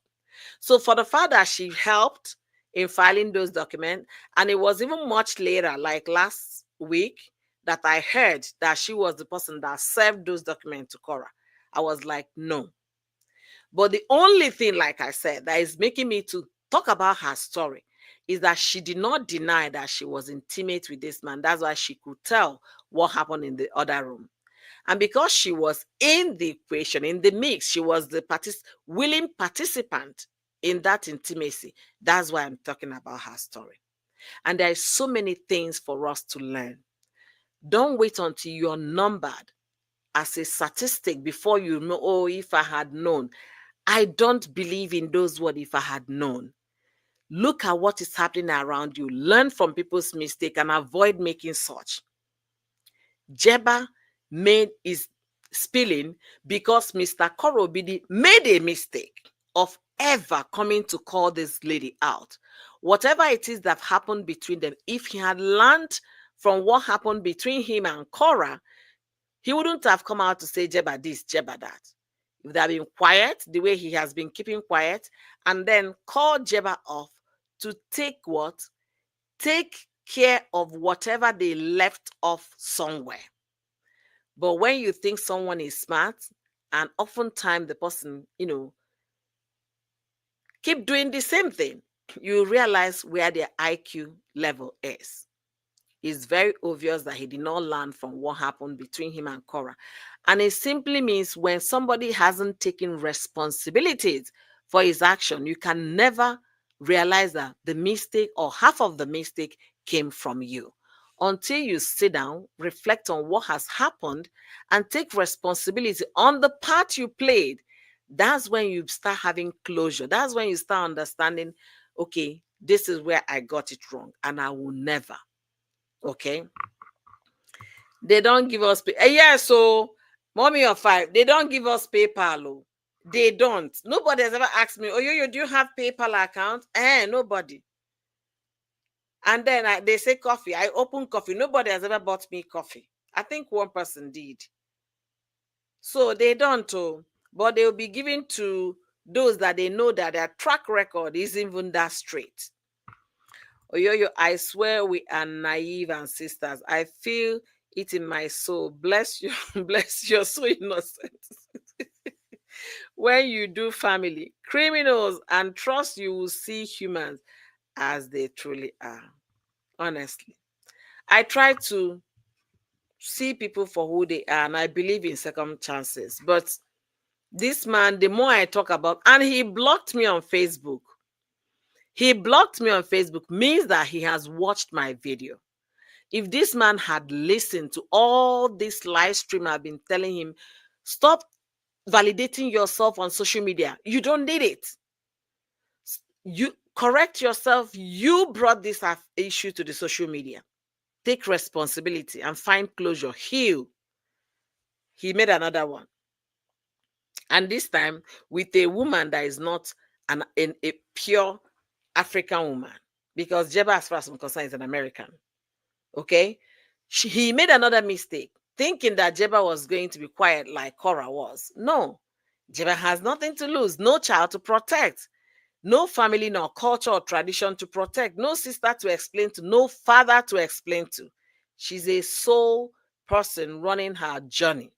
So for the fact that she helped in filing those documents, and it was even much later, like last week, that I heard that she was the person that served those documents to Cora. I was like, no. But the only thing, like I said, that is making me to talk about her story is that she did not deny that she was intimate with this man. That's why she could tell what happened in the other room. And because she was in the equation, in the mix, she was the willing participant in that intimacy. That's why I'm talking about her story. And there are so many things for us to learn. Don't wait until you're numbered as a statistic before you know, oh, if I had known. I don't believe in those words, if I had known. Look at what is happening around you. Learn from people's mistake and avoid making such. Jeebah made is spilling because Mr. Korobidi made a mistake of ever coming to call this lady out. Whatever it is that happened between them, if he had learned from what happened between him and Cora, he wouldn't have come out to say Jeebah this, Jeebah that. He would have been quiet the way he has been keeping quiet and then call Jeebah off to take what? Take care of whatever they left off somewhere. But when you think someone is smart, and oftentimes the person, keep doing the same thing, you realize where their IQ level is. It's very obvious that he did not learn from what happened between him and Cora. And it simply means when somebody hasn't taken responsibilities for his action, you can never realize that the mistake or half of the mistake came from you. Until you sit down, reflect on what has happened, and take responsibility on the part you played, that's when you start having closure. That's when you start understanding, okay, this is where I got it wrong, and I will never. Okay. They don't give us yeah, so mommy of five, they don't give us PayPal. Oh. They don't. Nobody has ever asked me, oh, you do you have PayPal account? Nobody. And then they say coffee. I open coffee. Nobody has ever bought me coffee. I think one person did. So they don't. Oh, but they'll be giving to those that they know that their track record is even that straight. Oyoyo, I swear we are naive ancestors. I feel it in my soul. Bless you, bless your so innocent. When you do family, criminals, and trust, you will see humans as they truly are. Honestly. I try to see people for who they are, and I believe in second chances. But this man, the more I talk about, and he blocked me on Facebook. He blocked me on Facebook means that he has watched my video. If this man had listened to all this live stream I've been telling him, stop validating yourself on social media. You don't need it. You correct yourself. You brought this issue to the social media. Take responsibility and find closure. Heal. He made another one. And this time with a woman that is not a pure African woman. Because Jeebah, as far as I'm concerned, is an American. Okay? He made another mistake, thinking that Jeebah was going to be quiet like Cora was. No. Jeebah has nothing to lose, no child to protect, no family, nor culture or tradition to protect, no sister to explain to, no father to explain to. She's a sole person running her journey.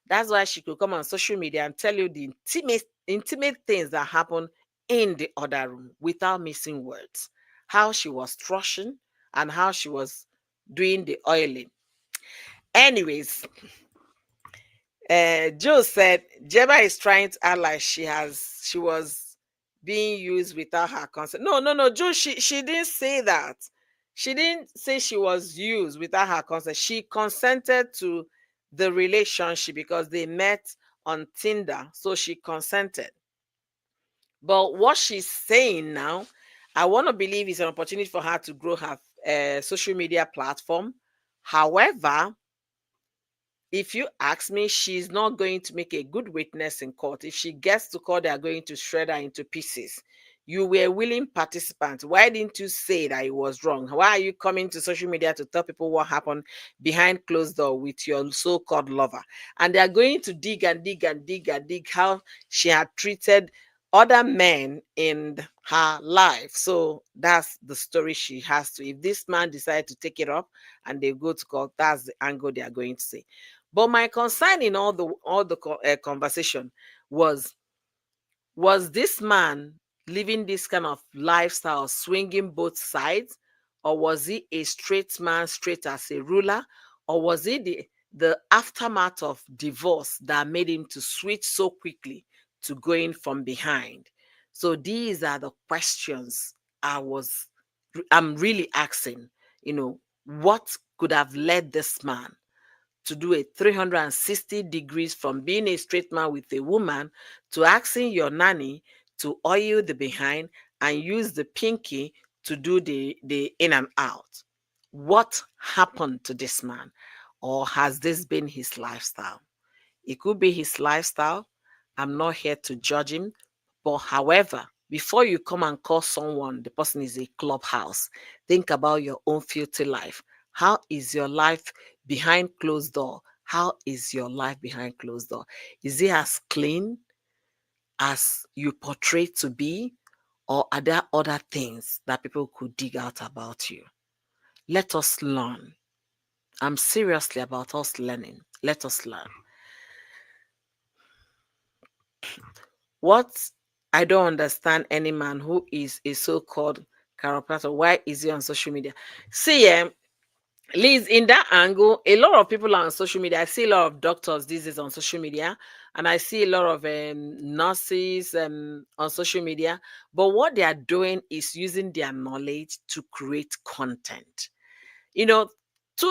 That's why she could come on social media and tell you the intimate things that happen in the other room without missing words. How she was thrashing and how she was doing the oiling. Anyways, Joe said Jeebah is trying to act like she was being used without her consent. No, Joe, she didn't say that. She didn't say she was used without her consent. She consented to the relationship because they met on Tinder, so she consented. But what she's saying now, I want to believe is an opportunity for her to grow her social media platform. However, if you ask me, she's not going to make a good witness in court. If she gets to court, they are going to shred her into pieces. You were a willing participant. Why didn't you say that it was wrong? Why are you coming to social media to tell people what happened behind closed door with your so-called lover? And they are going to dig and dig and dig and dig how she had treated other men in her life. So that's the story she has to. If this man decides to take it up and they go to court, that's the angle they are going to say. But my concern in all the conversation was this man living this kind of lifestyle, swinging both sides, or was he a straight man, straight as a ruler, or was it the aftermath of divorce that made him to switch so quickly to going from behind? So these are the questions I'm really asking. What could have led this man to do a 360 degrees from being a straight man with a woman to asking your nanny to oil the behind and use the pinky to do the in and out? What happened to this man? Or has this been his lifestyle? It could be his lifestyle. I'm not here to judge him. But however, before you come and call someone, the person is a clubhouse, think about your own filthy life. How is your life behind closed door? How is your life behind closed door? Is it as clean as you portray to be? Or are there other things that people could dig out about you? Let us learn. I'm seriously about us learning. Let us learn. What I don't understand any man who is a so-called chiropractor, why is he on social media? See, Liz, in that angle, a lot of people are on social media. I see a lot of doctors these days on social media, and I see a lot of nurses on social media. But what they are doing is using their knowledge to create content. 2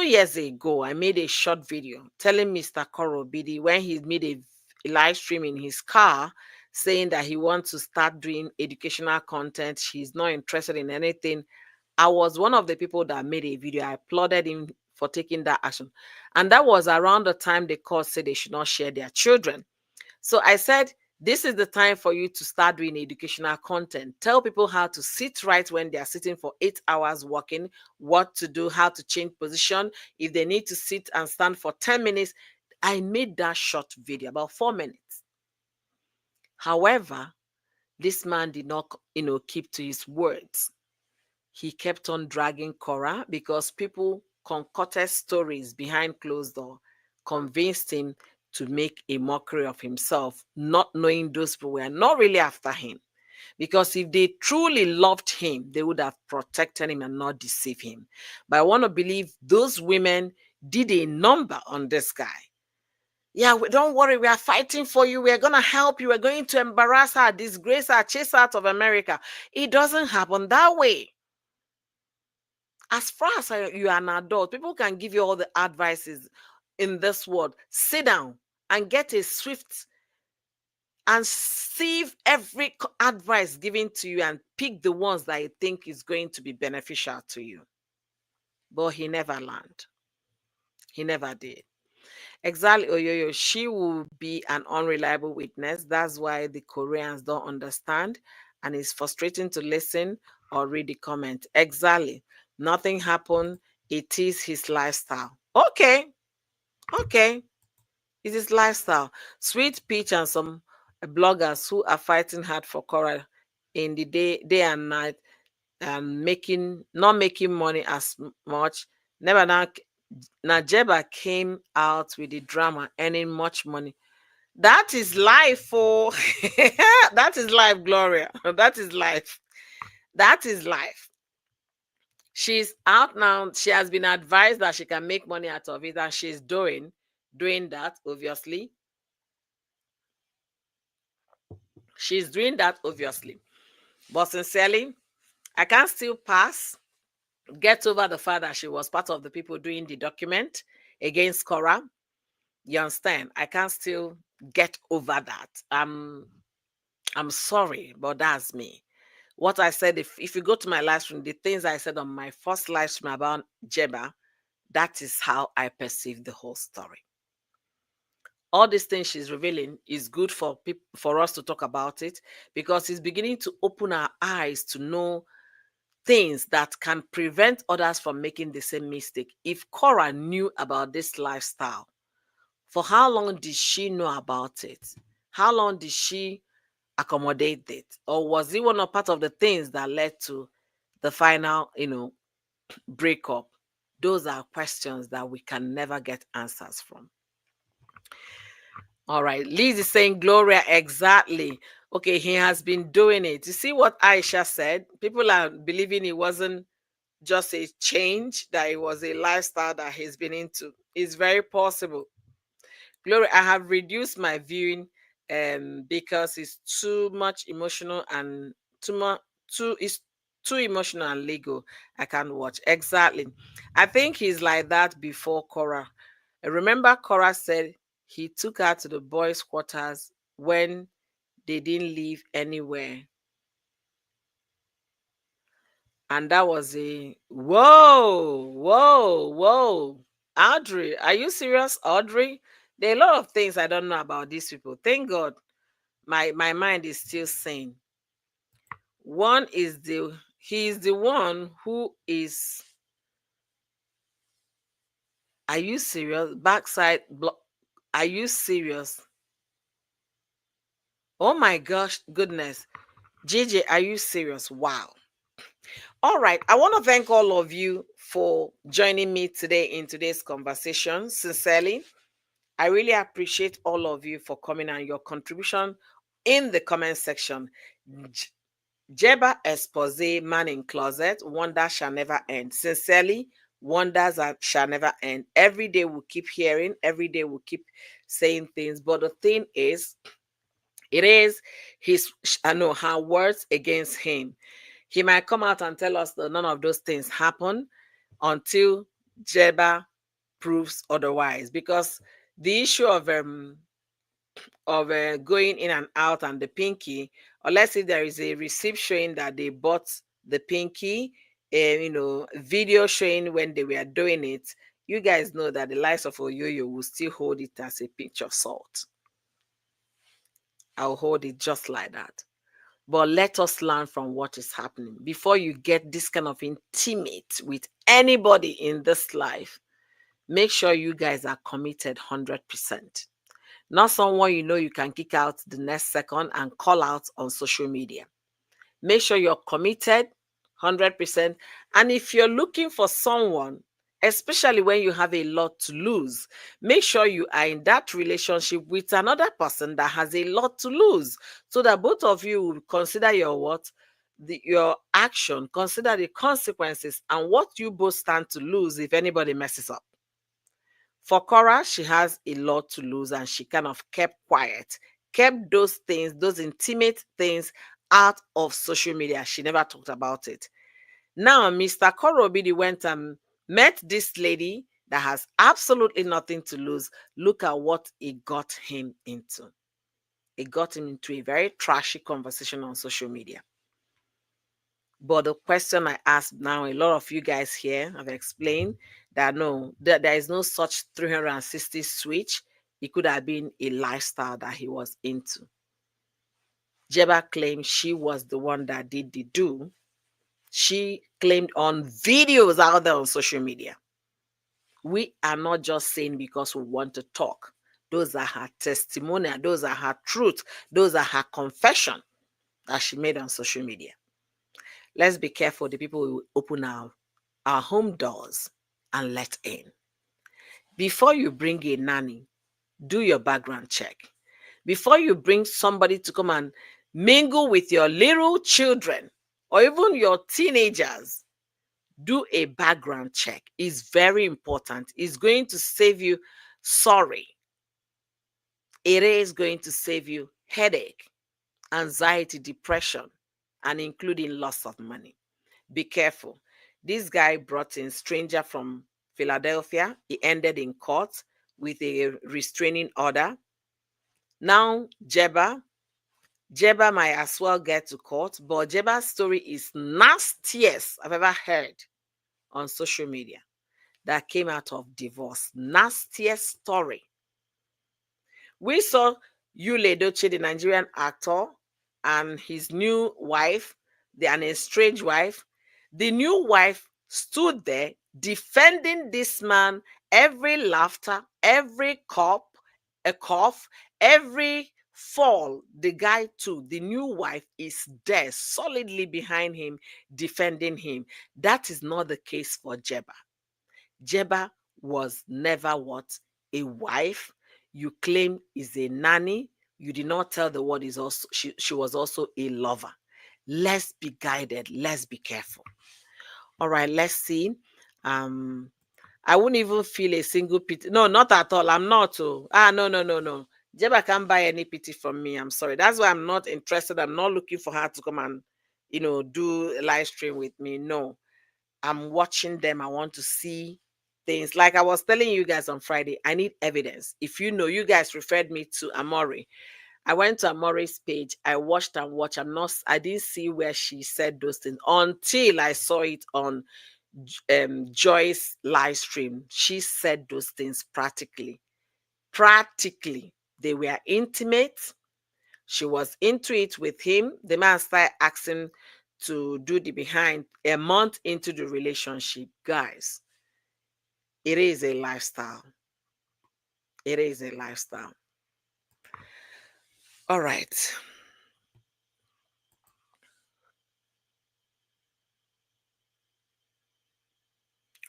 years ago, I made a short video telling Mr. Korobidi when he made a live stream in his car saying that he wants to start doing educational content. He's not interested in anything. I was one of the people that made a video. I applauded him for taking that action. And that was around the time the court said they should not share their children. So I said, this is the time for you to start doing educational content. Tell people how to sit right when they are sitting for 8 hours walking, what to do, how to change position, if they need to sit and stand for 10 minutes. I made that short video, about 4 minutes. However, this man did not, keep to his words. He kept on dragging Cora because people concocted stories behind closed door, convinced him to make a mockery of himself, not knowing those people were not really after him. Because if they truly loved him, they would have protected him and not deceive him. But I want to believe those women did a number on this guy. Yeah, don't worry, we are fighting for you. We are going to help you. We're going to embarrass her, disgrace her, chase her out of America. It doesn't happen that way. As far as you are an adult, people can give you all the advices in this world. Sit down and get a swift and sieve every advice given to you and pick the ones that you think is going to be beneficial to you. But he never learned. He never did. Exactly, Oyoyo. She will be an unreliable witness. That's why the Koreans don't understand, and it's frustrating to listen or read the comment. Exactly. Nothing happened. It is his lifestyle. Okay. Okay. It's his lifestyle. Sweet Peach and some bloggers who are fighting hard for Cora in the day and night, and not making money as much. Never now Jeebah came out with the drama, earning much money. That is life, oh. That is life, Gloria. That is life. That is life. She's out now. She has been advised that she can make money out of it, and she's doing that, obviously. She's doing that, obviously. But sincerely, I can still get over the fact that she was part of the people doing the document against Cora. You understand? I can still get over that. I'm sorry, but that's me. What I said, if you go to my live stream, the things I said on my first live stream about Jeebah, that is how I perceive the whole story. All these things she's revealing is good for people, for us to talk about it, because it's beginning to open our eyes to know things that can prevent others from making the same mistake. If Cora knew about this lifestyle, for how long did she know about it? How long did she accommodate it? Or was it one of part of the things that led to the final, breakup? Those are questions that we can never get answers from. All right, Liz is saying, Gloria, exactly. Okay, he has been doing it. You see what Aisha said? People are believing it wasn't just a change, that it was a lifestyle that he's been into. It's very possible. Gloria, I have reduced my viewing because it's too much emotional and it's too emotional and legal. I can't watch. Exactly. I think he's like that before Cora. I remember Cora said he took her to the boys' quarters when they didn't leave anywhere. And that was a whoa. Audrey, are you serious, Audrey? There are a lot of things I don't know about these people. Thank God my mind is still sane. One is he's the one who is, are you serious? Backside block. Are you serious? Oh my gosh, goodness. JJ, are you serious? Wow. All right. I want to thank all of you for joining me today in today's conversation. Sincerely, I really appreciate all of you for coming and your contribution in the comment section. Jeebah exposé, man in closet, wonder shall never end. Sincerely, wonders shall never end. Every day we'll keep hearing, every day we'll keep saying things. But the thing is, it is her words against him. He might come out and tell us that none of those things happen until Jeebah proves otherwise. Because the issue of going in and out and the pinky, unless if there is a receipt showing that they bought the pinky, video showing when they were doing it, you guys know that the likes of Oyoyo will still hold it as a pinch of salt. I'll hold it just like that. But let us learn from what is happening. Before you get this kind of intimate with anybody in this life, make sure you guys are committed 100%. Not someone you can kick out the next second and call out on social media. Make sure you're committed 100%. And if you're looking for someone, especially when you have a lot to lose. Make sure you are in that relationship with another person that has a lot to lose, so that both of you will consider your what? Your action, consider the consequences and what you both stand to lose if anybody messes up. For Cora, she has a lot to lose and she kind of kept quiet, kept those things, those intimate things out of social media. She never talked about it. Now, Mr. Korobidi went and met this lady that has absolutely nothing to lose. Look at what it got him into. It got him into a very trashy conversation on social media. But the question I ask now, a lot of you guys here have explained that no, that there is no such 360 switch. It could have been a lifestyle that he was into. Jeebah claimed she was the one that did the do. She claimed on videos out there on social media. We are not just saying because we want to talk. Those are her testimonial. Those are her truth. Those are her confession that she made on social media. Let's be careful the people who open our home doors and let in. Before you bring a nanny, do your background check. Before you bring somebody to come and mingle with your little children or even your teenagers, do a background check. It's very important. It's going to save you sorry. It is going to save you headache, anxiety, depression, and including loss of money. Be careful. This guy brought in stranger from Philadelphia. He ended in court with a restraining order. Now, Jeebah might as well get to court, but Jeebah's story is nastiest I've ever heard on social media that came out of divorce. Nastiest story. We saw Yul Edochie, the Nigerian actor, and his new wife, an estranged wife. The new wife stood there defending this man, every laughter, every cough, every fall the guy took. The new wife is there solidly behind him, defending him. That is not the case for Jeebah. Jeebah was never what? A wife. You claim is a nanny. You did not tell the world is also she was also a lover. Let's be guided. Let's be careful. All right, let's see. I wouldn't even feel a single pity. No, not at all. I'm not. Oh, no. Jeebah can't buy any pity from me. I'm sorry. That's why I'm not interested. I'm not looking for her to come and, do a live stream with me. No, I'm watching them. I want to see things. Like I was telling you guys on Friday, I need evidence. If you guys referred me to Amori. I went to Amori's page. I watched and watched. I didn't see where she said those things until I saw it on Joy's live stream. She said those things practically. Practically. They were intimate. She was into it with him. The man started asking to do the behind a month into the relationship. Guys, it is a lifestyle. It is a lifestyle. All right.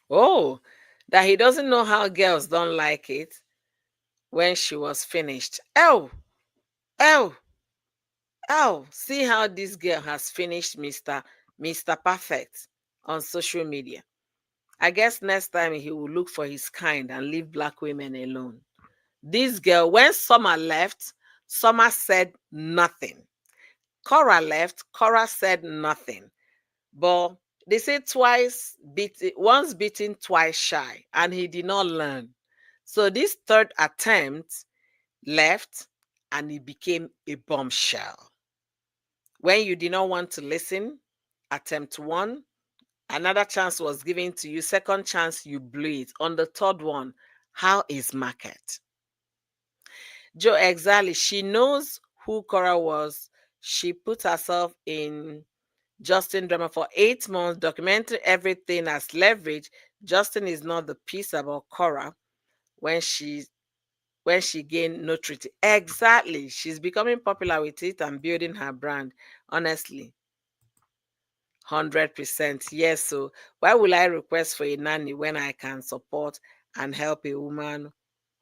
Oh, that he doesn't know how girls don't like it when she was finished. Oh, oh, oh. See how this girl has finished Mr. Perfect on social media. I guess next time he will look for his kind and leave black women alone. This girl, when Summer left, Summer said nothing. Cora left, Cora said nothing. But they say once beaten, twice shy, and he did not learn. So this third attempt left and it became a bombshell. When you did not want to listen, attempt one, another chance was given to you. Second chance, you blew it. On the third one, how is market? Joe, exactly. She knows who Cora was. She put herself in Justin drama for 8 months, documenting everything as leverage. Justin is not the piece about Cora when she gained notoriety. Exactly. She's becoming popular with it and building her brand. Honestly. 100%. Yes. So why will I request for a nanny when I can support and help a woman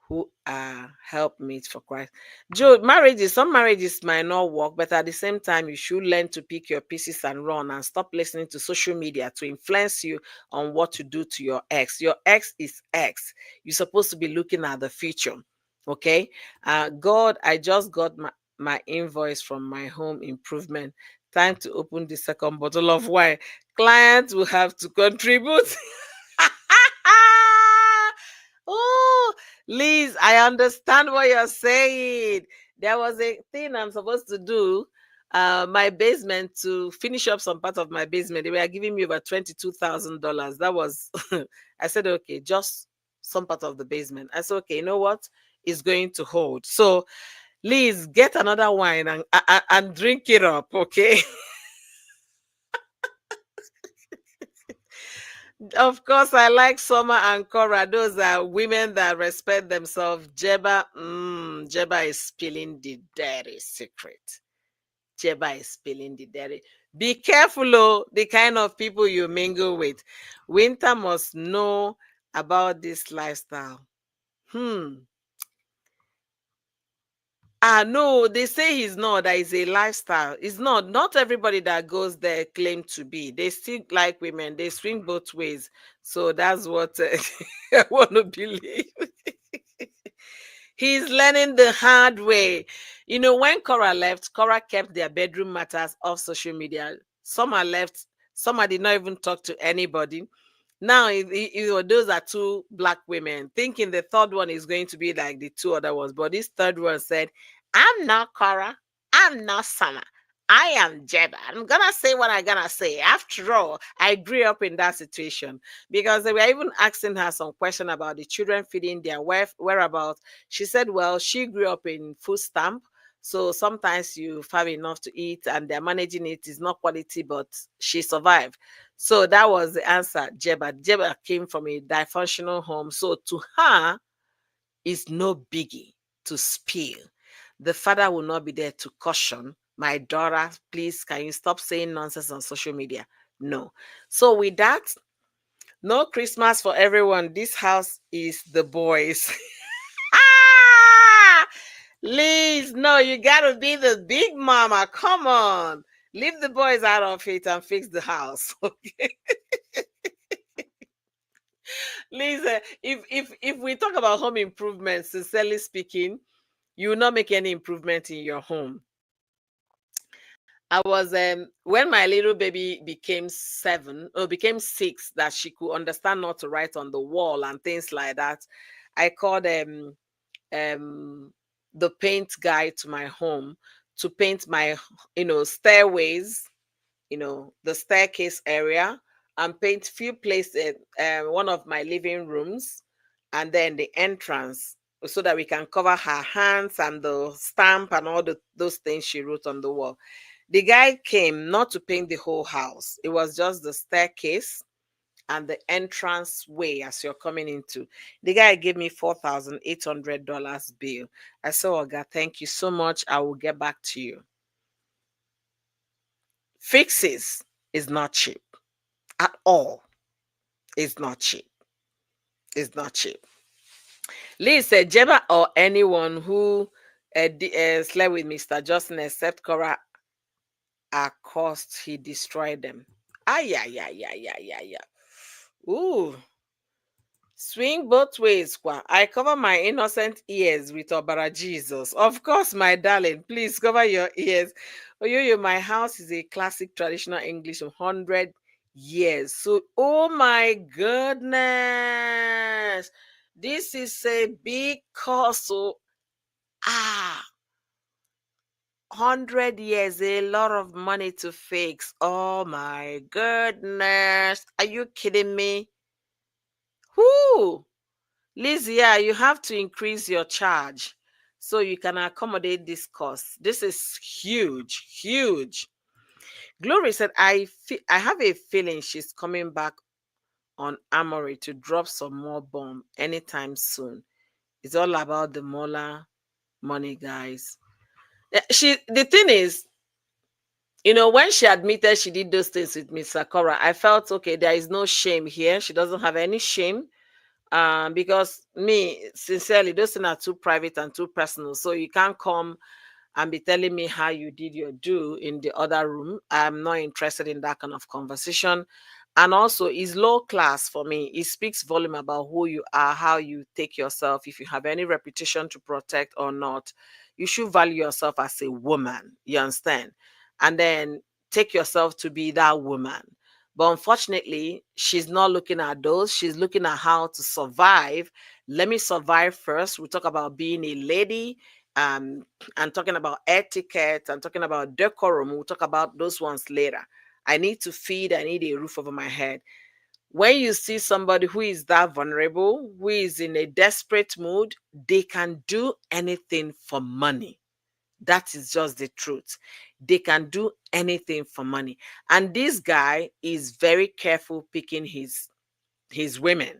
who are helpmates for Christ? Joe, some marriages might not work, but at the same time, you should learn to pick your pieces and run and stop listening to social media to influence you on what to do to your ex. Your ex is ex. You're supposed to be looking at the future. Okay. God, I just got my invoice from my home improvement. Time to open the second bottle of wine. Clients will have to contribute. Oh, Liz, I understand what you're saying. There was a thing I'm supposed to do, my basement, to finish up some part of my basement. They were giving me over $22,000. That was, I said, okay, just some part of the basement. I said, okay, you know what? It's going to hold. So, Liz, get another wine and drink it up, okay? Of course, I like Summer and Cora. Those are women that respect themselves. Jeebah is spilling the dirty secret. Jeebah is spilling the dirty. Be careful, oh, the kind of people you mingle with. Winter must know about this lifestyle. Hmm. No, they say he's not. That is a lifestyle. It's not. Not everybody that goes there claim to be. They still like women. They swing both ways. So that's what I want to believe. He's learning the hard way. You know, when Cora left, Cora kept their bedroom matters off social media. Some are left. Some are did not even talk to anybody. Now, those are two black women, thinking the third one is going to be like the two other ones. But this third one said, I'm not Cora. I'm not Summer. I am Jeebah. I'm going to say what I'm going to say. After all, I grew up in that situation, because they were even asking her some question about the children feeding their whereabouts. She said, well, she grew up in food stamp. So sometimes you have enough to eat and they're managing it. It's not quality, but she survived. So that was the answer, Jeebah. Jeebah came from a dysfunctional home. So to her, it's no biggie to spill. The father will not be there to caution, my daughter, please, can you stop saying nonsense on social media? No. So with that, no Christmas for everyone. This house is the boys. Ah! Liz, no, you gotta be the big mama. Come on. Leave the boys out of it and fix the house. Okay. Listen, if we talk about home improvements, sincerely speaking, you will not make any improvement in your home. I was when my little baby became 7 or became 6, that she could understand not to write on the wall and things like that. I called um the paint guy to my home to paint my stairways, the staircase area, and paint few places, one of my living rooms, and then the entrance, so that we can cover her hands and the stamp and all those things she wrote on the wall. The guy came not to paint the whole house. It was just the staircase and the entrance way as you're coming into. The guy gave me $4,800 bill. I said, oh God, thank you so much. I will get back to you. Fixes is not cheap at all. It's not cheap. It's not cheap. Lee said, Jeebah or anyone who slept with Mr. Justin except Cora are cost, he destroyed them. Ah, yeah, yeah, yeah, yeah, yeah, yeah. Ooh. Swing both ways, Kwa. I cover my innocent ears with Obara Jesus. Of course, my darling. Please cover your ears. Oh, my house is a classic traditional English of 100 years. So, oh my goodness. This is a big cost. So, 100 years, a lot of money to fix. Oh my goodness. Are you kidding me? Whoo! Liz, yeah, you have to increase your charge so you can accommodate this cost. This is huge, huge. Glory said, I have a feeling she's coming back on Amory to drop some more bomb anytime soon. It's all about the Mola money, guys. The thing is, When she admitted she did those things with Miss Sakura, I felt okay, there is no shame here. She doesn't have any shame. Because me, sincerely, those things are too private and too personal. So you can't come and be telling me how you did your do in the other room. I'm not interested in that kind of conversation. And also, it's low class for me. It speaks volume about who you are, how you take yourself, if you have any reputation to protect or not. You should value yourself as a woman. You understand? And then take yourself to be that woman. But unfortunately, she's not looking at those. She's looking at how to survive. Let me survive first. We talk about being a lady, um, and talking about etiquette and talking about decorum. We'll talk about those ones later. I need to feed, I need a roof over my head. When you see somebody who is that vulnerable, who is in a desperate mood, they can do anything for money. That is just the truth. They can do anything for money. And this guy is very careful picking his women.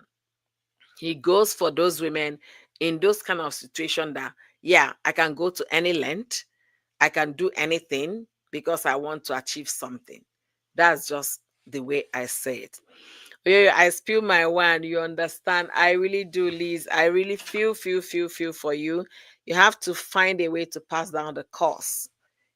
He goes for those women in those kind of situation that, yeah, I can go to any length, I can do anything because I want to achieve something. That's just the way I say it. Yeah, I spill my wine. You understand? I really do, Liz. I really feel for you. You have to find a way to pass down the cost.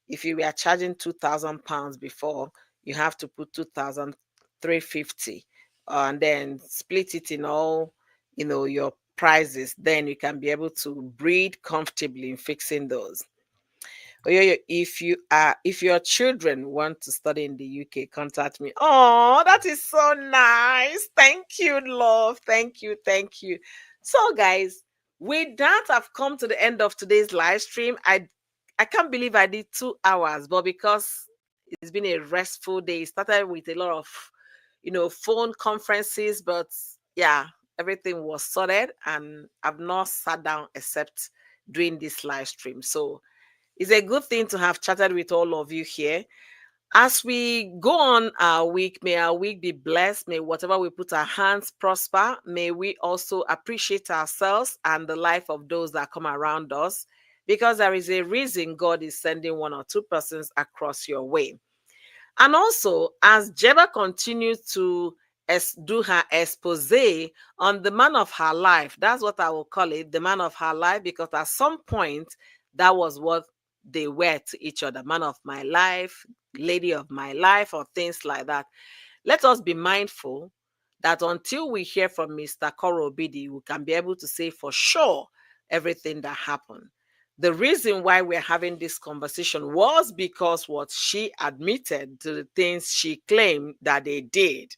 If you were charging £2,000 before, you have to put 2,350, and then split it in all, your prices. Then you can be able to breathe comfortably in fixing those. Oh, yeah, yeah. If your children want to study in the UK, contact me. Oh, that is so nice. Thank you, love. Thank you, thank you. So, guys, with that, I've come to the end of today's live stream. I can't believe I did 2 hours, but because it's been a restful day, it started with a lot of phone conferences, but yeah, everything was sorted, and I've not sat down except doing this live stream. So it's a good thing to have chatted with all of you here. As we go on our week, may our week be blessed. May whatever we put our hands prosper. May we also appreciate ourselves and the life of those that come around us, because there is a reason God is sending one or two persons across your way. And also, as Jeebah continues to do her expose on the man of her life, that's what I will call it, the man of her life, because at some point, that was what they were to each other: man of my life, lady of my life, or things like that. Let us be mindful that until we hear from Mr. Korobidi, we can be able to say for sure everything that happened. The reason why we're having this conversation was because what she admitted to the things she claimed that they did.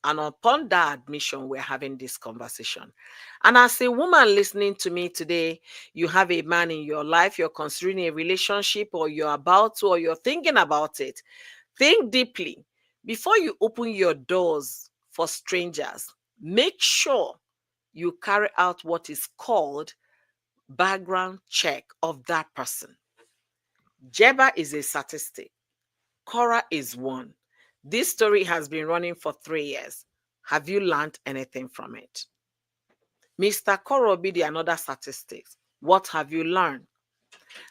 And upon that admission, we're having this conversation. And as a woman listening to me today, you have a man in your life, you're considering a relationship, or you're about to, or you're thinking about it. Think deeply before you open your doors for strangers. Make sure you carry out what is called background check of that person. Jeebah is a statistic. Cora is one. This story has been running for 3 years. Have you learned anything from it? Mr. Korobidi, another statistics. What have you learned?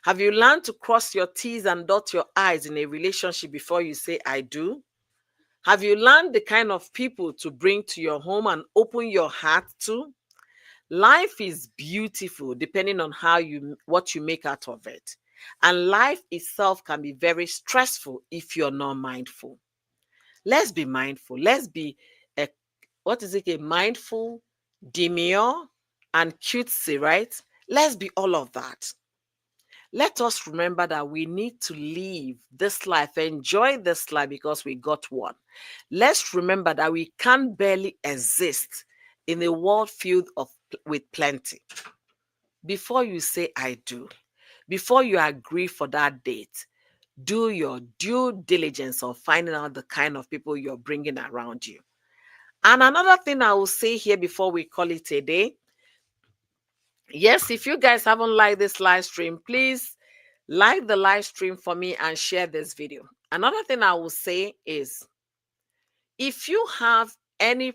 Have you learned to cross your T's and dot your I's in a relationship before you say I do? Have you learned the kind of people to bring to your home and open your heart to? Life is beautiful depending on what you make out of it. And life itself can be very stressful if you're not mindful. Let's be mindful. Let's be a, what is it? A mindful, demure, and cutesy, right? Let's be all of that. Let us remember that we need to live this life, enjoy this life because we got one. Let's remember that we can barely exist in a world filled with plenty. Before you say I do, before you agree for that date, do your due diligence of finding out the kind of people you're bringing around you. And another thing I will say here before we call it a day, yes, if you guys haven't liked this live stream, please like the live stream for me and share this video. Another thing I will say is, if you have any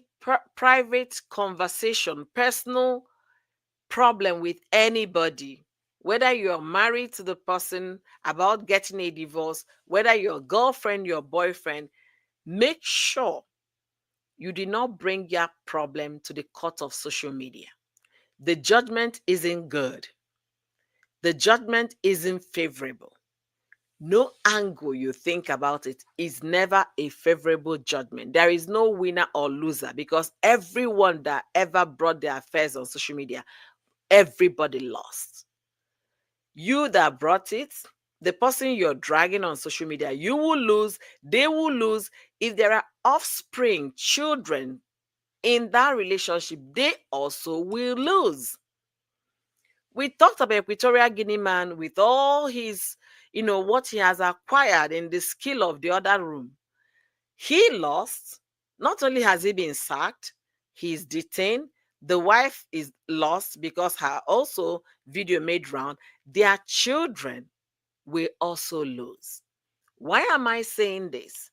private conversation, personal problem with anybody, whether you're married to the person, about getting a divorce, whether your girlfriend, your boyfriend, make sure you did not bring your problem to the court of social media. The judgment isn't good. The judgment isn't favorable. No angle you think about it is never a favorable judgment. There is no winner or loser because everyone that ever brought their affairs on social media, everybody lost. You that brought it, the person you're dragging on social media, you will lose, they will lose. If there are offspring, children in that relationship, they also will lose. We talked about Equatorial Guinea man with all his, what he has acquired in the skill of the other room. He lost. Not only has he been sacked, he's detained. The wife is lost because her also video made round. Their children will also lose. Why am I saying this?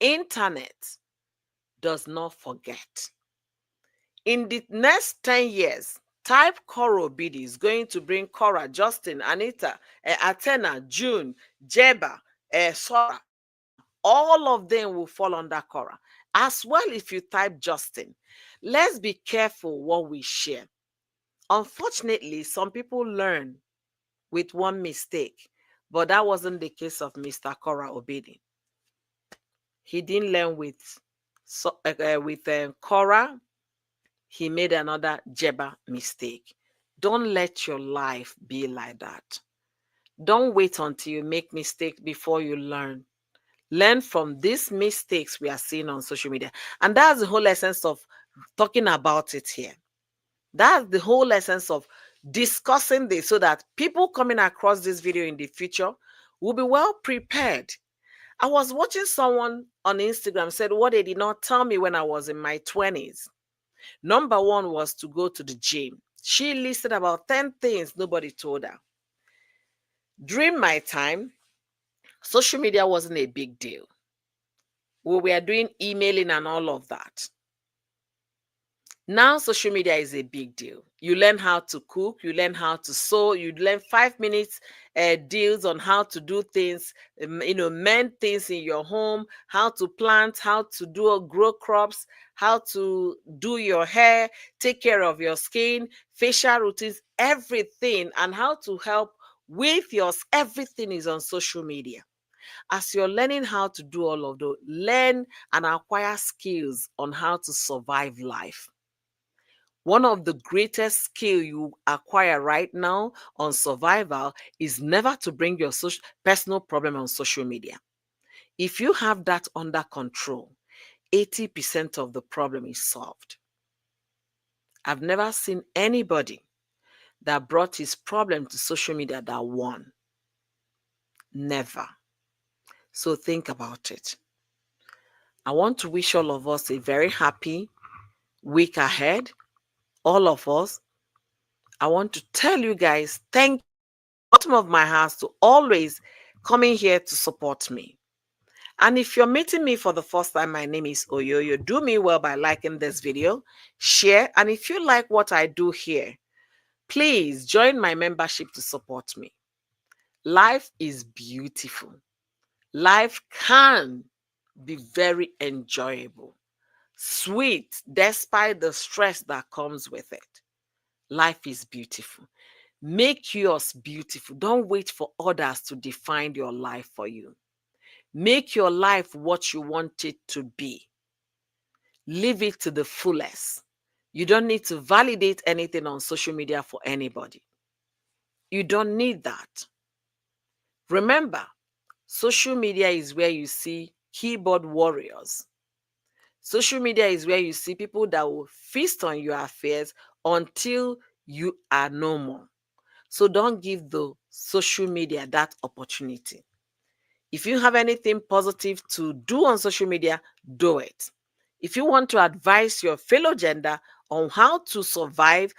Internet does not forget. In the next 10 years, type Cora Obidi is going to bring Cora, Justin, Anita, Athena, June, Jeebah, Sora. All of them will fall under Cora. As well, if you type Justin, let's be careful what we share. Unfortunately, some people learn with one mistake, but that wasn't the case of Mr. Cora Obidi. He didn't learn with Cora. He made another Jeebah mistake. Don't let your life be like that. Don't wait until you make mistakes before you learn. Learn from these mistakes we are seeing on social media. And that's the whole essence of talking about it here. That's the whole essence of discussing this so that people coming across this video in the future will be well prepared. I was watching someone on Instagram said what they did not tell me when I was in my 20s. Number one was to go to the gym. She listed about 10 things nobody told her. During my time, social media wasn't a big deal. We were doing emailing and all of that. Now, social media is a big deal. You learn how to cook, you learn how to sew, you learn 5 minutes deals on how to do things, mend things in your home, how to plant, how to grow crops, how to do your hair, take care of your skin, facial routines, everything, and how to help with yours. Everything is on social media. As you're learning how to do all of those, learn and acquire skills on how to survive life. One of the greatest skill you acquire right now on survival is never to bring your personal problem on social media. If you have that under control, 80% of the problem is solved. I've never seen anybody that brought his problem to social media that won. Never. So think about it. I want to wish all of us a very happy week ahead. All of us. I want to tell you guys, thank you from the bottom of my heart to always coming here to support me. And if you're meeting me for the first time, my name is Oyoyo. Do me well by liking this video, share, and if you like what I do here, please join my membership to support me. Life is beautiful. Life can be very enjoyable, sweet, despite the stress that comes with it. Life is beautiful. Make yours beautiful. Don't wait for others to define your life for you. Make your life what you want it to be. Live it to the fullest. You don't need to validate anything on social media for anybody. You don't need that. Remember, social media is where you see keyboard warriors. Social media is where you see people that will feast on your affairs until you are no more. So don't give the social media that opportunity. If you have anything positive to do on social media, do it. If you want to advise your fellow gender on how to survive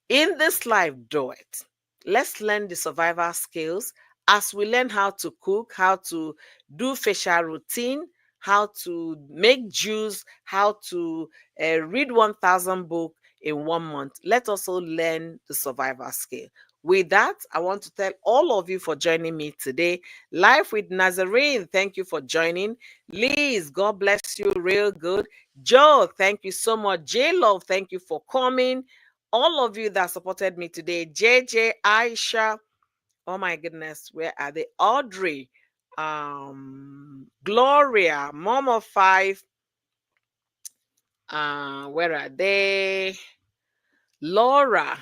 in this life, do it. Let's learn the survival skills as we learn how to cook, how to do facial routine, how to make juice, how to read 1,000 books in 1 month. Let's also learn the survival skill. With that, I want to tell all of you for joining me today. Live with Nazarene, thank you for joining. Liz, God bless you real good. Joe, thank you so much. J Love, thank you for coming. All of you that supported me today. JJ, Aisha, oh my goodness, where are they? Audrey, Gloria, Momo 5, where are they? Laura,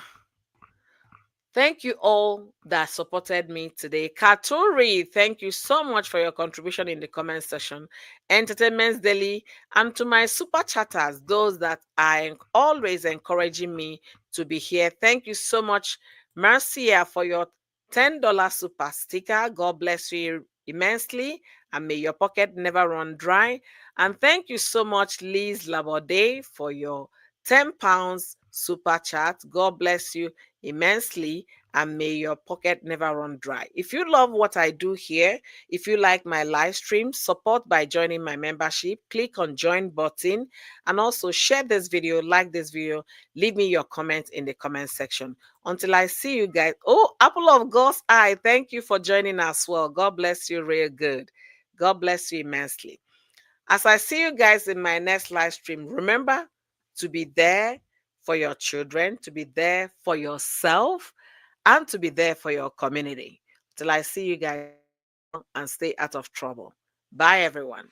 thank you all that supported me today. Katuri, thank you so much for your contribution in the comment section. Entertainment's Daily, and to my super chatters, those that are always encouraging me to be here. Thank you so much, Marcia, for your $10 super sticker. God bless you immensely, and may your pocket never run dry. And thank you so much, Liz Laborde, for your £10 super chat. God bless you immensely, and may your pocket never run dry. If you love what I do here, if you like my live stream, support by joining my membership. Click on join button, and also share this video, like this video, leave me your comments in the comment section. Until I see you guys. Oh, Apple of God's Eye, thank you for joining as well. God bless you real good. God bless you immensely. As I see you guys in my next live stream, remember to be there for your children, to be there for yourself, and to be there for your community. Till I see you guys, and stay out of trouble. Bye, everyone.